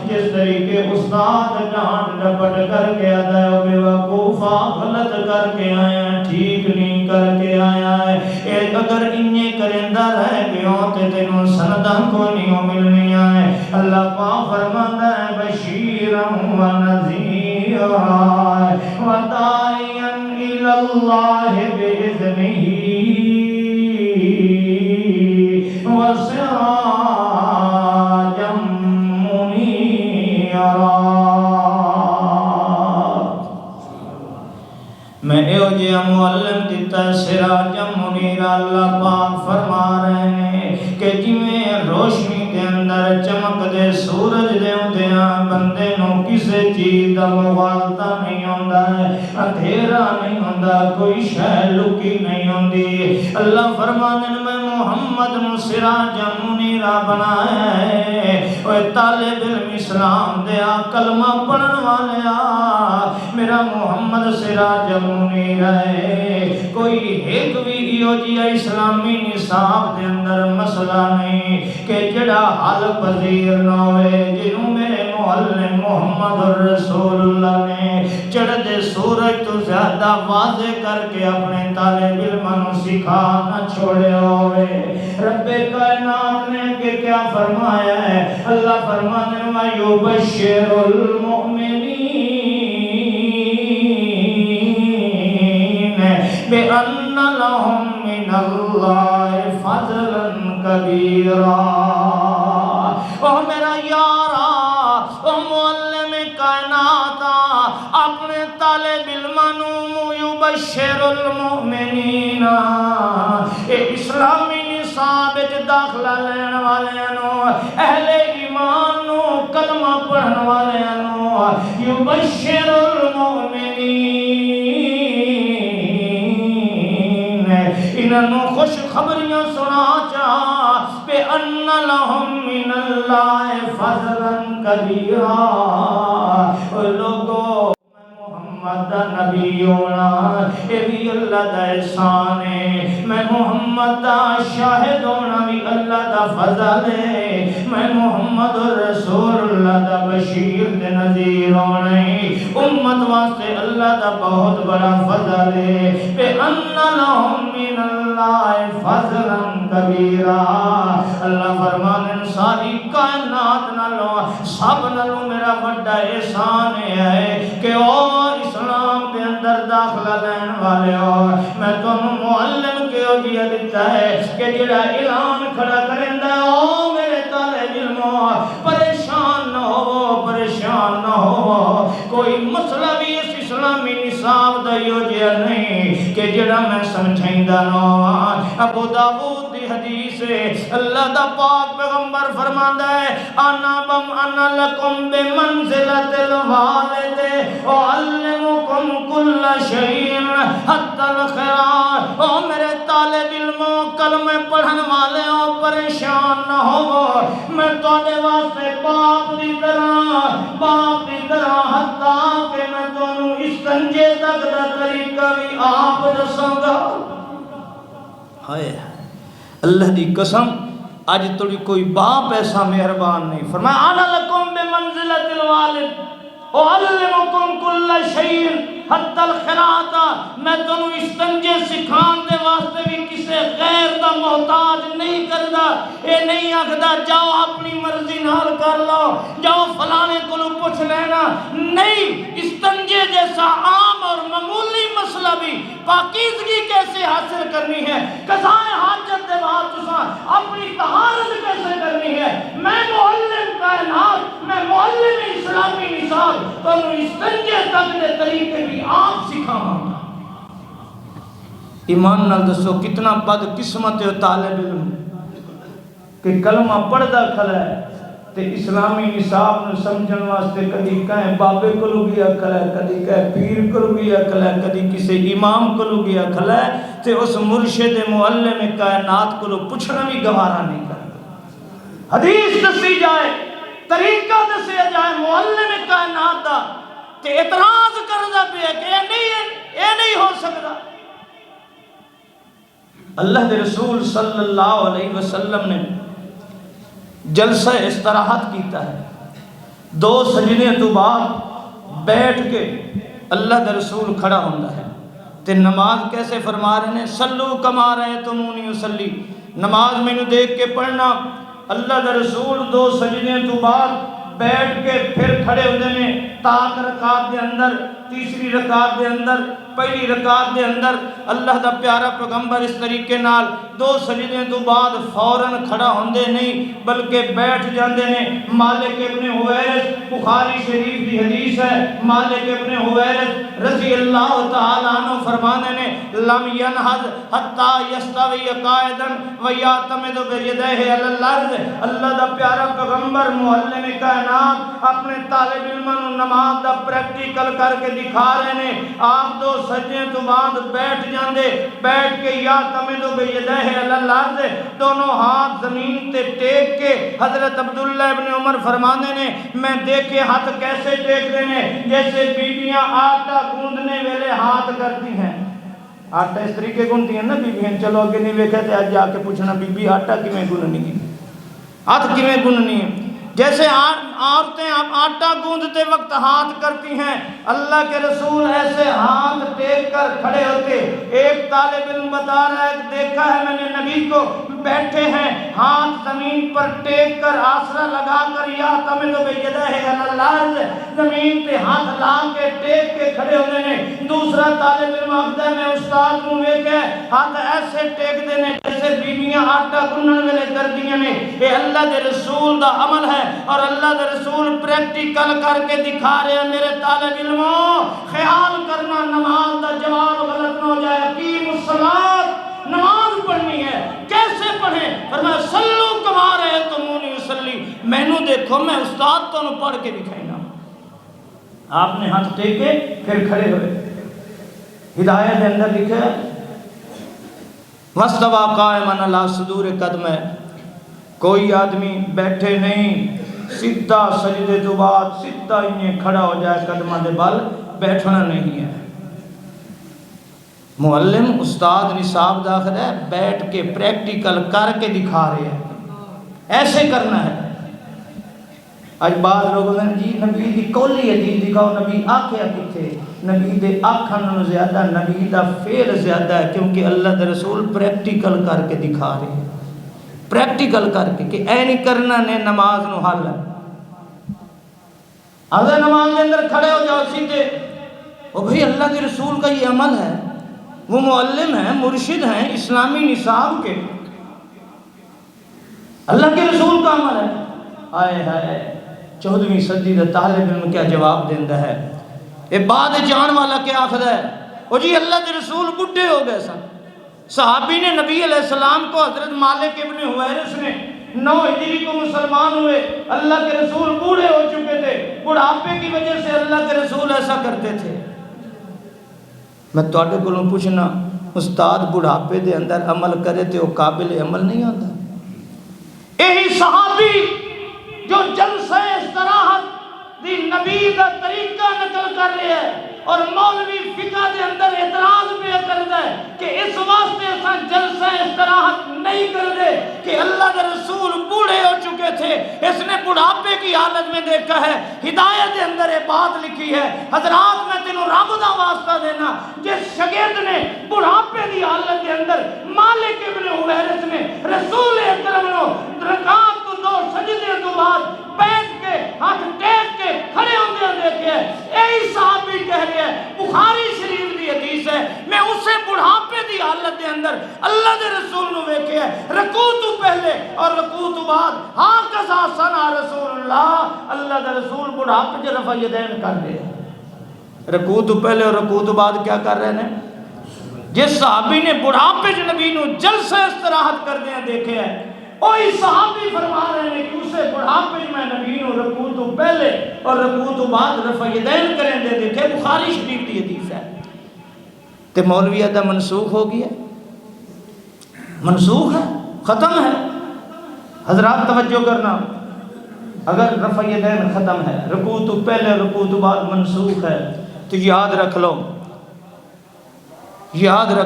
جس طریقے استاد ڈانٹ ڈپٹ کر کے آتا ہے بے وقوفا غلط کر کے آیا ہے، ٹھیک نہیں کر کے آیا ہے، ایک اگر انہیں کرندہ رہ گئے ہوتے تینوں سندہ کو نہیں ملنی آئے۔ اللہ پاک فرماتا ہے بشیرا و نذیرا وداعیا الی اللہ بإذنہ وسراجا منیرا۔ میں ایو جیا معلم دیتا سراجا منیرا، اللہ پاک فرما رہے ہیں کہ جویں روشنی دے اندر چمک دے سورج دے ہوندیاں بندے نو کسے چیز دا مغالطہ نہیں ہوندا ہے، اندھیرا نہیں ہوندا، کوئی شے لکی نہیں ہوندی۔ اللہ فرماتے ہیں میں محمد نو سراجا منیرا بنایا ہے۔ اوے طالب علم اسلام دیا کلمہ پڑھن والیا، میرا محمد سراجا منیرا ہے، کوئی ایک ویڈیو جی اسلامی نصاب دے اندر مسئلہ نہیں کہ جڑا حل پذیر نہ ہوئے، جنہوں میرے معلم محمد رسول اللہ نے چڑھتے سورج تو زیادہ واضح کر کے اپنے طالب علموں سکھا نہ چھوڑے ہوئے۔ رب کائنات نے کہ کیا فرمایا ہے؟ اللہ فرماتے ہیں وَيُبَشِّرُ الْمُؤْمِنِينَ بِأَنَّ لَهُم مِّنَ اللَّهِ فَضْلًا کبیرا۔ او میرا یارا، او معلم کائنات، اپنے طالب علمانو یبشر المؤمنین، اے اسلامی نصاب وچ داخلہ لین والےانو، اہل ایمان نو کلمہ پڑھن والےانو یبشر المؤمنین، انہوں خوش خبریاں سنا چاہ بے ان لہم من اللہ فضلا کبیرا۔ لوگو محمد دا نبی ہونا اے بھی اللہ دا احسان ہے، میں محمد دا شاہد ہونا بھی اللہ دا فضل ہے، میں محمد رسول اللہ دا بشیر دے نذیر ہونا ہے، امت واسطے اللہ دا بہت بڑا فضل ہے۔ بے ان لہم من اللہ فضلا کبیرا، اللہ فرمانے ساری کائنات نالوں سب نالوں میرا بڑا احسان ہے کہ اور اسلام کے اندر داخلہ لین والے ہو، میں تمہیں معلم کے عطیہ دیتا ہے کہ جڑا اعلان کھڑا کرندہ ہے او میرے طالب علموں پریشان نہ ہو، پریشان نہ ہو، کوئی مسئلہ بھی اس اسلامی نصاب دا یوجہ نہیں کہ جڑا میں سمجھائندہ نہ ہو۔ ابو داؤد دی حدیث ہے، اللہ دا پاک پیغمبر فرماندہ ہے انا لکم بمنزلت الوالد اعلمکم کل شیء حتی الخراج۔ او میرے طالب علموں کلمہ پڑھن والے ہو، پریشان نہ ہو، میں تواڈے واسطے باپ دی طرح حتیٰ کہ میں تانوں استنجے تک دا طریقہ بھی آپ دساں گا۔ ہائے اللہ دی قسم آج توڑی کوئی باپ ایسا مہربان نہیں، فرمایا انا لکم بمنزلت الوالد اعلمکم کل شیء حتی الخراۃ، میں تانوں استنجے سکھان دے واسطے بھی کسے غیر دا محتاج نہیں کردا، اے نہیں آکھدا جاؤ اپنی مرضی نال کر لو، جاؤ فلانے کولوں پوچھ لینا، نہیں، استنجے جیسا عام اور معمولی مسئلہ بھی پاکیزگی کیسے حاصل کرنی ہے، قضائے حاجت دے بعد تساں اپنی طہارت کیسے کرنی ہے، میں معلم کائنات، میں معلم اسلامی نصاب تانوں استنجے تک دے طریقے بھی آپ سکھاواں گا۔ ایمان نال دسو کتنا بد قسمت ہے طالب علم کہ کلمہ پڑھدا کھڑا ہے تے اسلامی نصاب نو سمجھن واسطے کدی کہیں بابے کولوں گیا کھڑا ہے، کدی کہیں پیر کولوں گیا کھڑا ہے، کدی کسی امام کولوں گیا کھڑا ہے تے اس مرشد معلم کائنات کولوں پوچھنا بھی گوارا نہیں کرتا۔ حدیث دسی جائے، طریقہ دسیا جائے معلم کائنات دا تے اعتراض کردا پیا کہ اے نہیں ہو سکتا۔ اللہ دے رسول صلی اللہ علیہ وسلم نے جلسہ استراحت کیتا ہے، دو سجدے تو بعد بیٹھ کے اللہ دے رسول کھڑا ہوندا ہے تے نماز کیسے فرما رہے ہیں، صلو کما رأیتمونی اصلی، نماز میں دیکھ کے پڑھنا۔ اللہ دے رسول دو سجدے تو بعد بیٹھ کے پھر کھڑے ہوتے ہیں، تاک رکعت دے اندر، تیسری رکعت دے اندر، پہلی رکعت دے اندر اللہ دا پیارا پیغمبر اس طریقے نال دو سجدے تو بعد فوراً کھڑا ہوندے نہیں بلکہ بیٹھ جاندے نے۔ مالک ابن حویرث، بخاری شریف کی حدیث ہے، مالک ابن حویرث رضی اللہ تعالیٰ عنہ فرمانے نے لم ینہض حتی یستوی قائدا ویعتمد بیدیہ علی الارض۔ اللہ دا پیارا پیغمبر معلم کائنات اپنے طالب علموں نماز دا پریکٹیکل کر کے دکھا رہے ہیں، آپ دو سجدے تو بعد بیٹھ جاندے، بیٹھ کے یا تمد بیدیہ علی الارض، دونوں ہاتھ زمین تے ٹیک کے حضرت عبداللہ ابن عمر فرمانے نے میں دیکھے ہاتھ کیسے ٹیک دینے جیسے بیبیاں آٹا گوندنے ویلے ہاتھ کرتی ہیں۔ آٹا اس طریقے گوندتی ہیں نا بیبیاں، چلو اگے نہیں ویکھے تے آج جا کے پوچھنا بی بی آٹا کیویں گوندنی ہے، ہاتھ کیویں گوندنی ہے، جیسے عورتیں آٹا گوندتے وقت ہاتھ کرتی ہیں، اللہ کے رسول ایسے ہاتھ ٹیک کر کھڑے ہوتے۔ ایک طالب علم بتا رہا ہے دیکھا ہے میں نے نبی کو بیٹھے ہیں ہاتھ زمین پر ٹیک کر آسرا لگا کر یا تمہیں تو بیدہ ہے اللہ زمین پہ ہاتھ لا کے ٹیک کے کھڑے ہونے نے. دوسرا طالب علم آخدہ میں استاد کو ویکھے ہاتھ ایسے ٹیک دینے جیسے بیویاں آٹا گنن ویلے کر دیا نے. یہ اللہ دے رسول دا عمل ہے اور اللہ دے رسول پریکٹیکل کر کے دکھا رہے ہیں. میرے طالب علموں خیال کرنا نماز دا جواب غلط نہ ہو جائے. اقیم الصلاۃ نماز پڑھنی ہے کیسے پڑھیں؟ فرمایا صلو کما رأیتمونی اصلی میں نو دیکھو میں استاد تو پڑھ کے دکھائیں گا. آپ نے ہاتھ ٹیکے پھر کھڑے ہوئے. ہدایت اندر لکھا ہے وَاسْتَوَى قَائِمًا عَلَىٰ صُدُورِ قَدْمَ کوئی آدمی بیٹھے نہیں سیدھا سجدے تو بعد سیدھا انہیں کھڑا ہو جائے قدمہ دے بل بیٹھنا نہیں ہے. معلم استاد نصاب داخل ہے بیٹھ کے پریکٹیکل کر کے دکھا رہے ہیں ایسے کرنا ہے. آج بعض لوگوں نے جی نبی دی کولی حدیث دکھاؤ نبی آکھیا کتھے. نبی دے آکھن زیادہ نبی دا فعل زیادہ ہے کیونکہ اللہ دے رسول پریکٹیکل کر کے دکھا رہے ہیں. پریکٹیکل کر کے کہ اے نہیں کرنا نے نماز نو حل ہے. اگر نماز کے اندر کھڑے ہو جاؤ سیدھے وہ بھئی اللہ کے رسول کا یہ عمل ہے. وہ معلم ہیں مرشد ہیں اسلامی نصاب کے اللہ کے رسول کا عمل ہے. آئے ہائے 14ویں صدی دا طالب علم کیا جواب دیندہ ہے. اے بعد جان والا کیا آخر ہے وہ جی اللہ کے رسول بڈھے ہو گئے سن. صحابی نے نبی علیہ السلام کو حضرت مالک ابن حویرث نے 9 ہجری کو مسلمان ہوئے. اللہ کے رسول بوڑھے ہو چکے تھے. بڑھاپے کی وجہ سے اللہ کے رسول ایسا کرتے تھے. میں تواڈے کولوں پوچھنا استاد بڑھاپے دے اندر عمل کرے تے وہ قابل عمل نہیں آتا؟ یہی صحابی جو جلسہ استراحت دی نبی دا طریقہ نقل کر رہے ہیں اور مولوی فقہ دے اندر اعتراض پہ کرتا ہے کہ اس واسطے ایسا جلسہ استراحت نہیں کر دے کہ اللہ کے رسول بوڑھے ہو چکے تھے اس نے بڑھاپے کی حالت میں دیکھا ہے. ہدایت دے اندر یہ بات لکھی ہے. حضرات میں تینوں رب دا واسطہ دینا جس شاگرد نے بڑھاپے کی حالت دے اندر مالک ابن حویرث نے رسول اکرم نو رکعت کو 2 سجدے تو بعد بیٹھ کے ہاتھ ٹیک کے کھڑے ہوندے دیکھے. یہی صحابی کہہ رہے ہیں بخاری شریف دی حدیث ہے میں اسے بڑھاپے دی حالت دے اندر اللہ دے رسول نو ویکھے رکوع تو پہلے اور رکوع تو بعد ہاں کذا صنع رسول اللہ اللہ دے رسول بڑھاپے جو رفع یدین کر دے. رکوع تو پہلے اور رکوع تو بعد کیا کر رہے ہیں؟ جس صحابی نے بڑھاپے جو نبی نو جلسہ استراحت کر دے دیکھے ہیں وہی صحابی فرما رہے ہیں کہ اسے بڑھاپے میں نبی نو رکوع تو پہلے اور رکوع تو بعد رفع یدین کریں دے دیکھے. بخاری شریف کی حدیث ہے. تے مولویت دا منسوخ ہو گیا منسوخ ہے ختم ہے. حضرات توجہ کرنا اگر رفع یدین ختم ہے رکوع تو پہلے رکوع تو بعد منسوخ ہے تو یاد رکھ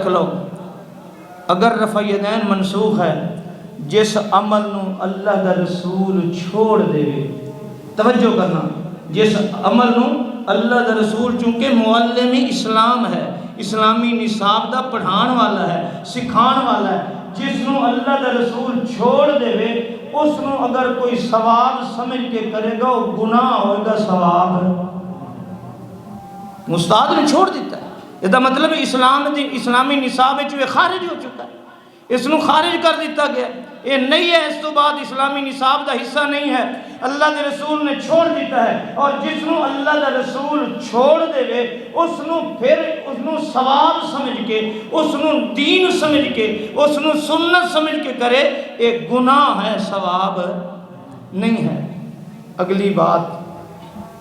لو اگر رفع یدین منسوخ ہے جس عمل نو اللہ دا رسول چھوڑ دے توجہ کرنا جس عمل نو اللہ دا رسول چونکہ معلم اسلام ہے اسلامی نصاب دا پڑھان والا ہے سکھان والا ہے جس نو اللہ دا رسول چھوڑ دے اس نو اگر کوئی ثواب سمجھ کے کرے گا وہ گناہ ہوئے گا ثواب استاد نے چھوڑ دیتا ہے. یہ دا مطلب اسلامی نصاب جو خارج ہو چکا ہے اس نو خارج کر دیتا گیا. یہ نہیں ہے اس تو بعد اسلامی نصاب دا حصہ نہیں ہے اللہ دے رسول نے چھوڑ دیتا ہے. اور جس نو اللہ دا رسول چھوڑ دے اس نو پھر اس نو ثواب سمجھ کے اس نو دین سمجھ کے اس نو سنت سمجھ کے کرے ایک گناہ ہے ثواب نہیں ہے. اگلی بات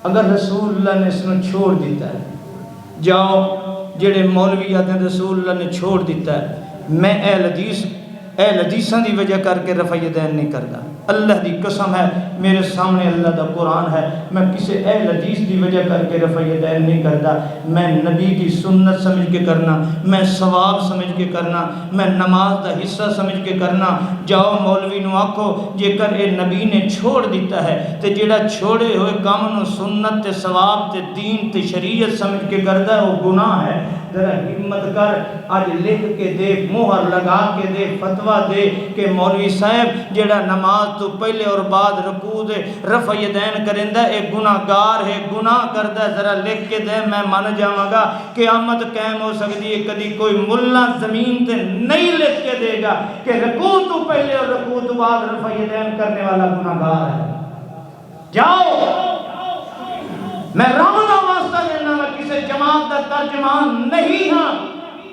اگر رسول اللہ نے اس نو چھوڑ دیتا ہے جاؤ جڑے مولوی آتے ہیں رسول اللہ نے چھوڑ دیتا ہے میں اہل حدیثاں دی وجہ کر کے رفع یدین نہیں کرتا. اللہ دی قسم ہے میرے سامنے اللہ دا قرآن ہے میں کسی اہل حدیث دی وجہ کر کے رفع یدین نہیں کرتا. میں نبی کی سنت سمجھ کے کرنا میں ثواب سمجھ کے کرنا میں نماز دا حصہ سمجھ کے کرنا. جاؤ مولوی نو آکھو جے کر اے نبی نے چھوڑ دیتا ہے تے جیڑا چھوڑے ہوئے کام نو سنت تے ثواب تے دین تے شریعت سمجھ کے کرتا ہے وہ گناہ ہے. ذرا ہمت کر اج لکھ کے دے، مہر لگا کے دے، فتویٰ دے کہ مولوی صاحب جڑا نماز تو پہلے اور بعد رکوع دے رفع یدین کریندا اے گناہگار ہے، گناہ کردا ہے، ذرا لکھ کے دے، میں من جاواں گا قیامت قائم ہو سکتی ہے کدی کوئی ملا زمین تے نہیں لکھ کے دے گا کہ رکوع تو پہلے اور رکوع تو بعد رفع یدین کرنے والا گناہگار ہے۔ جاؤ، میں رب دا واسطہ دینا، میں کسی جماعت دا ترجمان نہیں ہاں،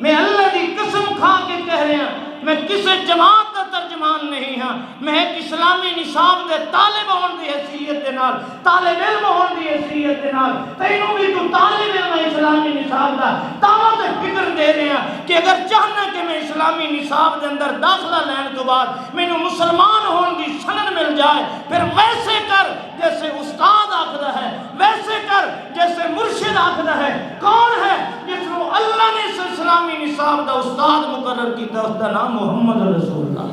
میں اللہ دی قسم کھا کے کہہ رہا ہوں میں کسی جماعت دا ترجمان نہیں ہاں، میں ایک اسلامی نصاب دے طالب ہون دی حیثیت دے نال، طالب علم ہون دی حیثیت دے نال تینوں بھی تو طالب علم اسلامی نصاب دا دعوت فکر دے رہے ہیں کہ اگر چاہنا کہ میں اسلامی نصاب دے اندر داخلہ لین تو بعد میں مسلمان ہون دی سند مل جائے، پھر ویسے کر جیسے استاد آخدا ہے، ویسے کر جیسے مرشد آخدا ہے۔ کون ہے جس کو اللہ نے اس اسلامی نصاب دا استاد مقرر کیتا؟ اس دا نام محمد رسول اللہ،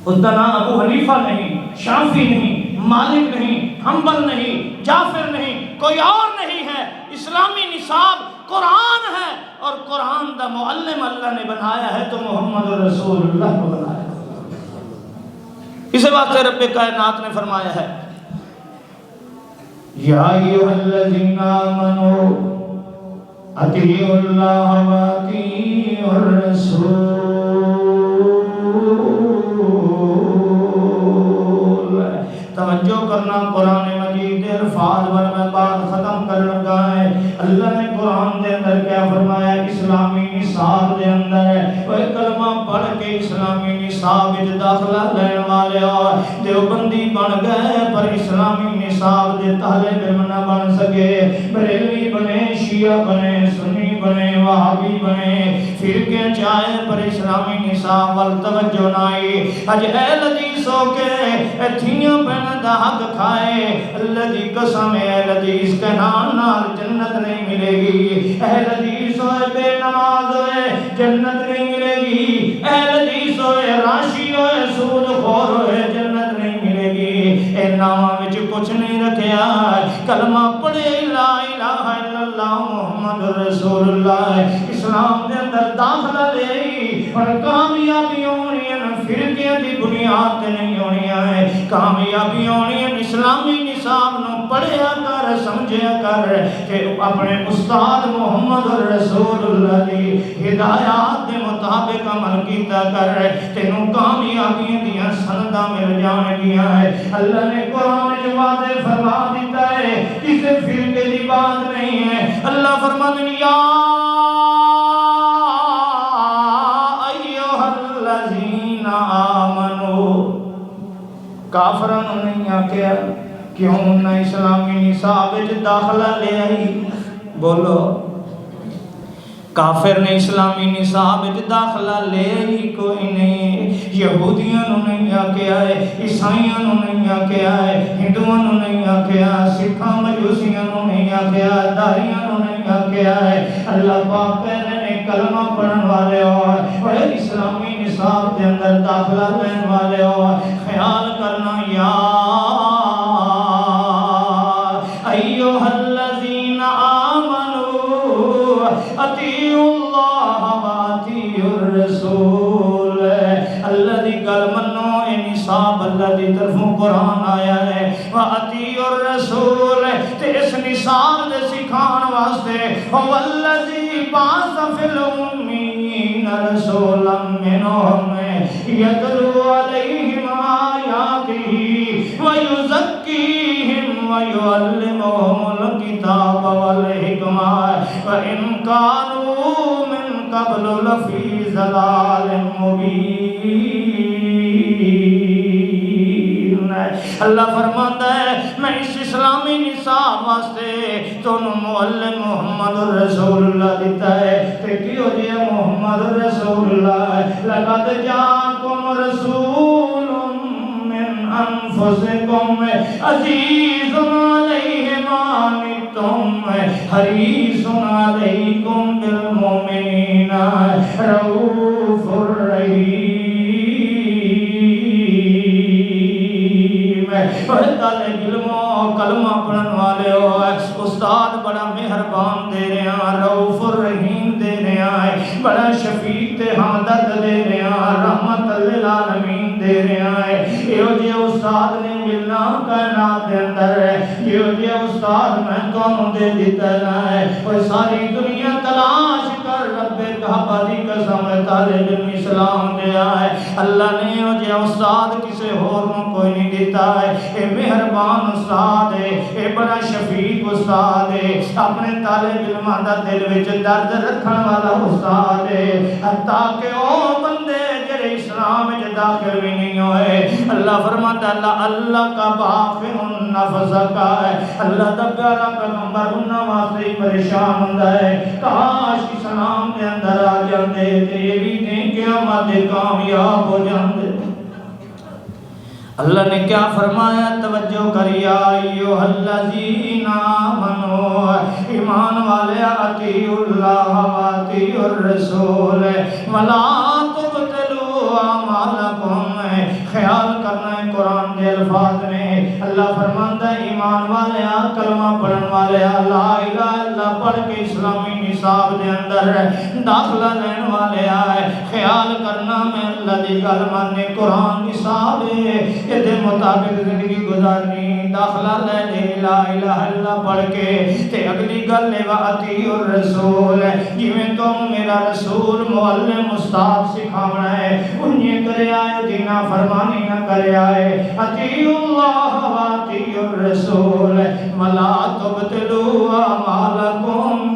اس دا نام ابو حنیفہ نہیں، شافعی نہیں، مالک نہیں، حنبل نہیں، جعفر نہیں، کوئی اور نہیں ہے۔ اسلامی نصاب قرآن ہے اور قرآن دا معلم اللہ نے بنایا ہے تو محمد رسول اللہ کو بنایا ہے۔ اسی واسطے رب کائنات نے فرمایا ہے یا ایھا الذین آمنوا اطیعوا اللہ و اطیعوا الرسول۔ توجہ کرنا، قرآن مجید الفاظ پر میں بات ختم کر لگا ہے۔ اللہ نے قرآن دے اندر کیا فرمایا؟ اسلامی نصاب دے اندر وہ کلمہ پڑھ کے اسلامی نصاب وچ داخلہ لین والے اور دیوبندی بن گئے پر اسلامی نصاب دے طالب علم نہ بن سکے، بریلوی بنے، شیعہ بنے، سنی بنے، وہابی بنے، فرقے چاہے پر اسلامی نصاب وال توجہ نہ آئی۔ اج اہل حدیث ہو کے اتھیاں بہن دا حق کھائے، اللہ دی قسم ہے اہل حدیث کے نام نال جنت نہیں ملے گی۔ اہل حدیث ہوئے بے نماز ہوئے جنت نہیں ملے گی، اہل حدیث ہوئے راشی ہوئے سود خور ہوئے جنت نہیں ملے گی۔ اے نام وچ کچھ نہیں رکھیا، کلمہ پڑھے لا الہ الا اللہ محمد رسول اللہ، اسلام دے اندر داخلہ لے اور کامیابی ہونی ہے، فرقے دی بنیاد تے نہیں ہونی ہے، کامیابی ہونی ہے۔ اسلامی نصاب نو پڑھیا کر، سمجھیا کر کہ اپنے استاد محمد رسول اللہ دی ہدایات دے مطابق عمل کیتا کر، تینوں کامیابی دیاں سنداں مل جان گیاں ہے۔ اللہ نے قرآن وچ واضح فرما دیتا ہے، کسی فرقے دی بات نہیں ہے۔ اللہ فرماتے ہیں یا ایھا الذین آمنوا، کافران نہیں آکیا کیوں نہ اسلامی نصاب وچ داخلہ لے آئی؟ بولو، کافر نے اسلامی نصاب وچ داخلہ لے ہی کوئی نہیں۔ یہودیاں نو نہیں آکیا ہے، عیسائیاں نو نہیں آکیا ہے، ہندوؤں نو نہیں آکیا، سکھاں مجوسیاں نو نہیں آکیا، داریاں نو نہیں آکیا ہے۔ اللہ پاک کہہ رہے ہیں کلمہ پڑھن والے اور اسلامی نصاب کے اندر داخلہ لین والے اور خیال کرنا یا ایھا الذین آمنوا اطیعوا اللہ و اطیعوا الرسول۔ اللہ دی گل منو، اے نصاب اللہ دی طرفوں قرآن آیا ہے، و اطیعوا الرسول، تے اس نصاب دے سکھان واسطے هو الذی بعث فی الامین رسولا منہم یتلو علیہم آیاتہ ویزکیہم ویعلمہم الکتاب والحکمہ وإن كانوا من قبل لفی ضلال مبین۔ اللہ فرماتا ہے میں اس اسلامی نصاب واسطے تو معلم محمد رسول اللہ دیتا ہے۔ تے کیوں جی محمد رسول اللہ؟ لقد جاءکم رسول من انفسکم عزیز علیہ ما عنتم حریص علیکم بالمؤمنین رؤوف رحیم۔ طالب علموں کلمہ پڑھن والے ہو استاد بڑا مہربان دے رہا رؤوف الرحیم دے رہا ہے بڑا شفیق تے ہمدرد دے رہا رحمت للعالمین دے رہا ہے یہ جی استاد نے ملنا کائنات دے اندر ہے یہ جی استاد میں تمہیں دے دیتا ہے اور ساری دنیا تلاش کر رب کعبہ دی قسم طالب علم اسلام دیا ہے اللہ نے یہ جی استاد کسے اور کوئی نہیں دیتا ہے اے مہربان استاد ہے اے بڑا شفیق استاد ہے اپنے طالب علماں دا دل وچ درد رکھن والا استاد ہے تاکہ او بندے جڑے اسلام وچ داخل بھی نہیں ہوئے اللہ فرماتا ہے اللہ کا باخر النفس کا ہے اللہ دا پیارا پیغمبر انہاں واسطے پریشان ہوندا ہے کاش اسلام دے اندر آ جاندے تے یہ بھی دیں قیامت کامیاب ہو جاندے اللہ نے کیا فرمایا توجہ کریا ایوہ الذین آمنوا ایمان والے اطیعوا اللہ و اطیعوا الرسول ولا تبطلوا اعمالکم خیال کرنا ہے قرآن کے الفاظ میں اللہ فرماتا ہے ایمان والے کلمہ پڑھن والے لا الہ الا پڑھ کے اسلامی نصاب دے اندر داخلہ لین والے آئے خیال کرنا میں اللہ دی گل ماننے قرآن نصاب ہے یہ دے مطابق زندگی گزارنی داخلہ لے لا الہ الا پڑھ کے تے اگلی گل لے وَأَطِيعُوا الرَّسُولَ جویں تم میرا رسول معلم استاد سکھاونا ہے انہیں کرے آئے دینا فرمانی نہ کرے آئے اطیعوا اللہ وَأَطِيعُوا الرَّسُولَ وَلَا تُبْطِلُوا اعمالکم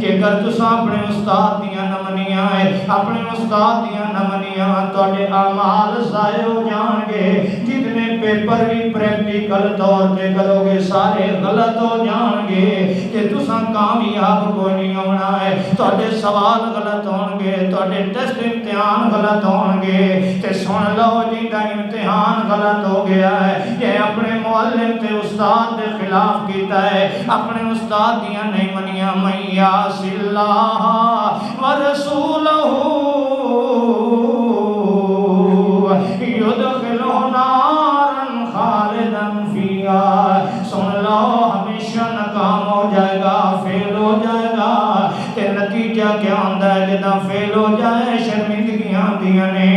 کہ اگر تسا اپنے استاد دیاں نہ منیاں اپنے استاد دیاں نہ منیاں تواڈے اعمال ضائع ہو جان گے جتنے پیپر بھی پریکٹیکل طور پہ کرو گے سارے غلط ہو جان گے کہ تسا کامیاب کوئی نہیں ہونا ہے تواڈے سوال غلط ہون گے تواڈے ٹیسٹ امتحان غلط ہون گے تے سن لو جنہاں امتحان غلط ہو گیا ہے یہ اپنے معلم تے استاد دے خلاف کیتا ہے اپنے استاد دیاں نہیں منیاں میں یاس اللہ ورسولہ یدخلہ نارا خالدا فیہا سن لو ہمیشہ ناکام ہو جائے گا فیل ہو جائے گا تے نتیجہ کیا ہوندہ ہے جدہ فیل ہو جائے شرمندگیاں دیاں نے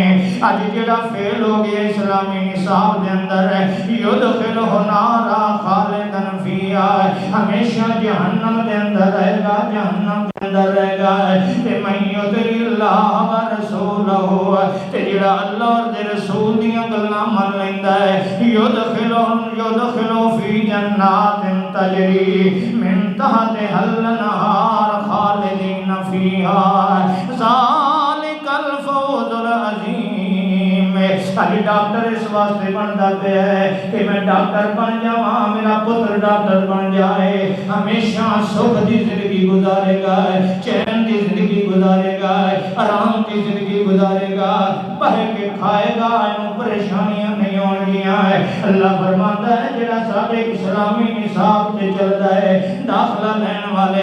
آج جڑا فیل ہو گیا اسلامی نصاب دے اندر ہے یدخلہ نارا خالدا فیہا ہمیشہ جہنم دے اندر رہے گا جہنم دے اندر رہے گا تے من یطع اللہ ورسولہ تے جڑا اللہ اور دے رسول دیاں گلاں من لیندا ہے یدخلہ فی جنات تجری من تحتہا الانہار خالدین فیہا ذالک الفوز العظیم ابھی ڈاکٹر اس واسطے بنتا پہ ہے کہ میں ڈاکٹر بن جاؤں میرا پتر ڈاکٹر بن جائے ہمیشہ سکھ دی زندگی گزارے گا چین دی زندگی گزارے گا آرام دی زندگی گزارے گا بہ کے کھائے گا انہوں پریشانیاں نہیں ہون گیا ہے اللہ فرماتا ہے جڑا سارے اسلامی نصاب تے چلتا ہے داخلہ لین والے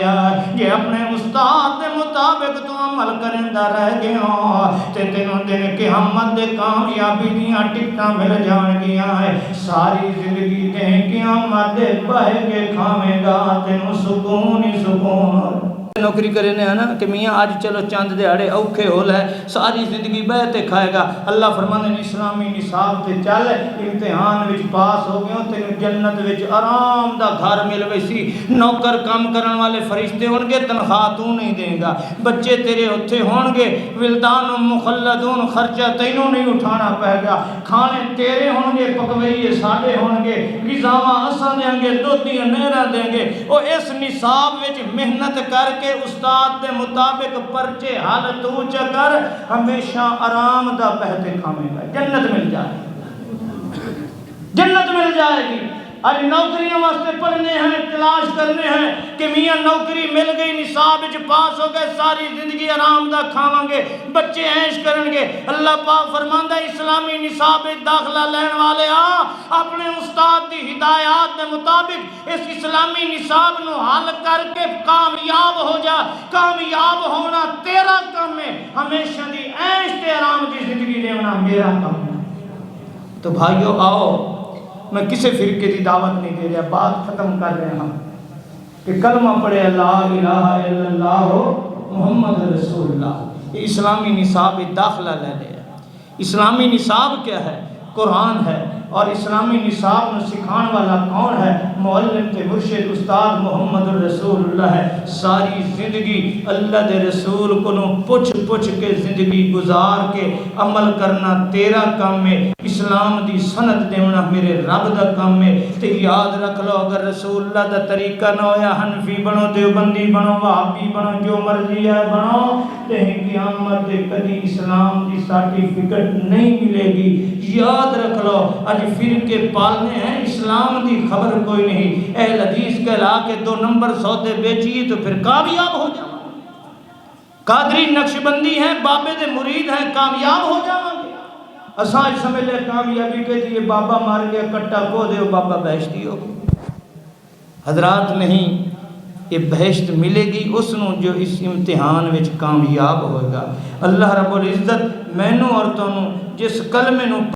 یہ اپنے استاد دے مطابق تو عمل کرندہ رہ گئے ہوں تے تینوں دن قیامت دے کامیابی دیاں ٹکٹاں مل جان گیا ہے ساری زندگی تے قیامت دے بہ کے کھاویں گا تینوں سکون ہی سکون نوکری کرنے ہیں نا کہ میاں آج چلو چاند دیہڑے اوکھے ہو لے ساری زندگی بیٹھے کھائے گا اللہ فرمانے نے اسلامی نصاب تے چل امتحان وچ پاس ہو گئے تینوں جنت وچ آرام دا گھر مل ویسی نوکر کام کرن والے فرشتے ہون گے تنخواہ تو نہیں دے گا بچے تیرے اتھے ہون گے ولدان مخلدون خرچہ تینوں نہیں اٹھانا پہ گا کھانے تیرے ہون گے پکوئیے ساڑے ہون گے غذاواں اساں دیں گے دودھیاں نہرہ دیں گے اور اس نصاب وچ محنت کر کے استاد دے مطابق پرچے حال تو چکر ہمیشہ آرام دا بہتے کھامے گا جنت مل جائے گی آج نوکریاں واسطے پڑھنے ہیں تلاش کرنے ہیں کہ میاں نوکری مل گئی نصاب وچ پاس ہو گئے ساری زندگی آرام دا کھاواں گے بچے عیش کرن گے اللہ پاک فرماندا ہے اسلامی نصاب وچ داخلہ لین والے اپنے استاد دی ہدایات دے مطابق اس اسلامی نصاب نو حل کر کے کامیاب ہو جا کامیاب ہونا تیرا کام ہے ہمیشہ دی عیش تے آرام دی زندگی لینا میرا کام ہے تو بھائیو آؤ میں کسی فرقے کی دعوت نہیں دے رہا، بات ختم کر رہے ہیں کہ کلمہ پڑھے لا الہ الا اللہ محمد رسول اللہ، یہ اسلامی نصاب داخلہ لے لے۔ اسلامی نصاب کیا ہے؟ قرآن ہے، اور اسلامی نصاب میں سکھان والا کون ہے؟ معلم تے مرشد استاد محمد الرسول اللہ ہے۔ ساری زندگی اللہ دے رسول کو پوچھ پوچھ کے زندگی گزار کے عمل کرنا تیرا کام ہے، اسلام دی سند دینا میرے رب دا کام ہے۔ تے یاد رکھ لو، اگر رسول اللہ دا طریقہ نہ ہویا، حنفی بنو، دیوبندی بنو، وہابی بنو، جو مرضی ہے بنو، تے قیامت دے کدی اسلام دی سرٹیفکیٹ نہیں ملے گی۔ یاد رکھ لو، اج فرقے پالنے ہیں، اسلام دی خبر کوئی نہیں۔ اہل حدیث کہلا کے 2 نمبر سودے بیچیے تو پھر کامیاب ہو جاؤں گے۔ قادری نقشبندی ہیں، بابے دے مرید ہیں، کامیاب ہو جاؤں گے۔ اساں سمجھ لے کامیابی کے دیے بابا مار گیا کٹا کو دے بابا بہشتی ہو گیا۔ حضرات نہیں، یہ بہشت ملے گی اس نو جو اس امتحان وچ کامیاب ہوئے گا۔ اللہ رب العزت مینوں اور تانوں جس کلمے نو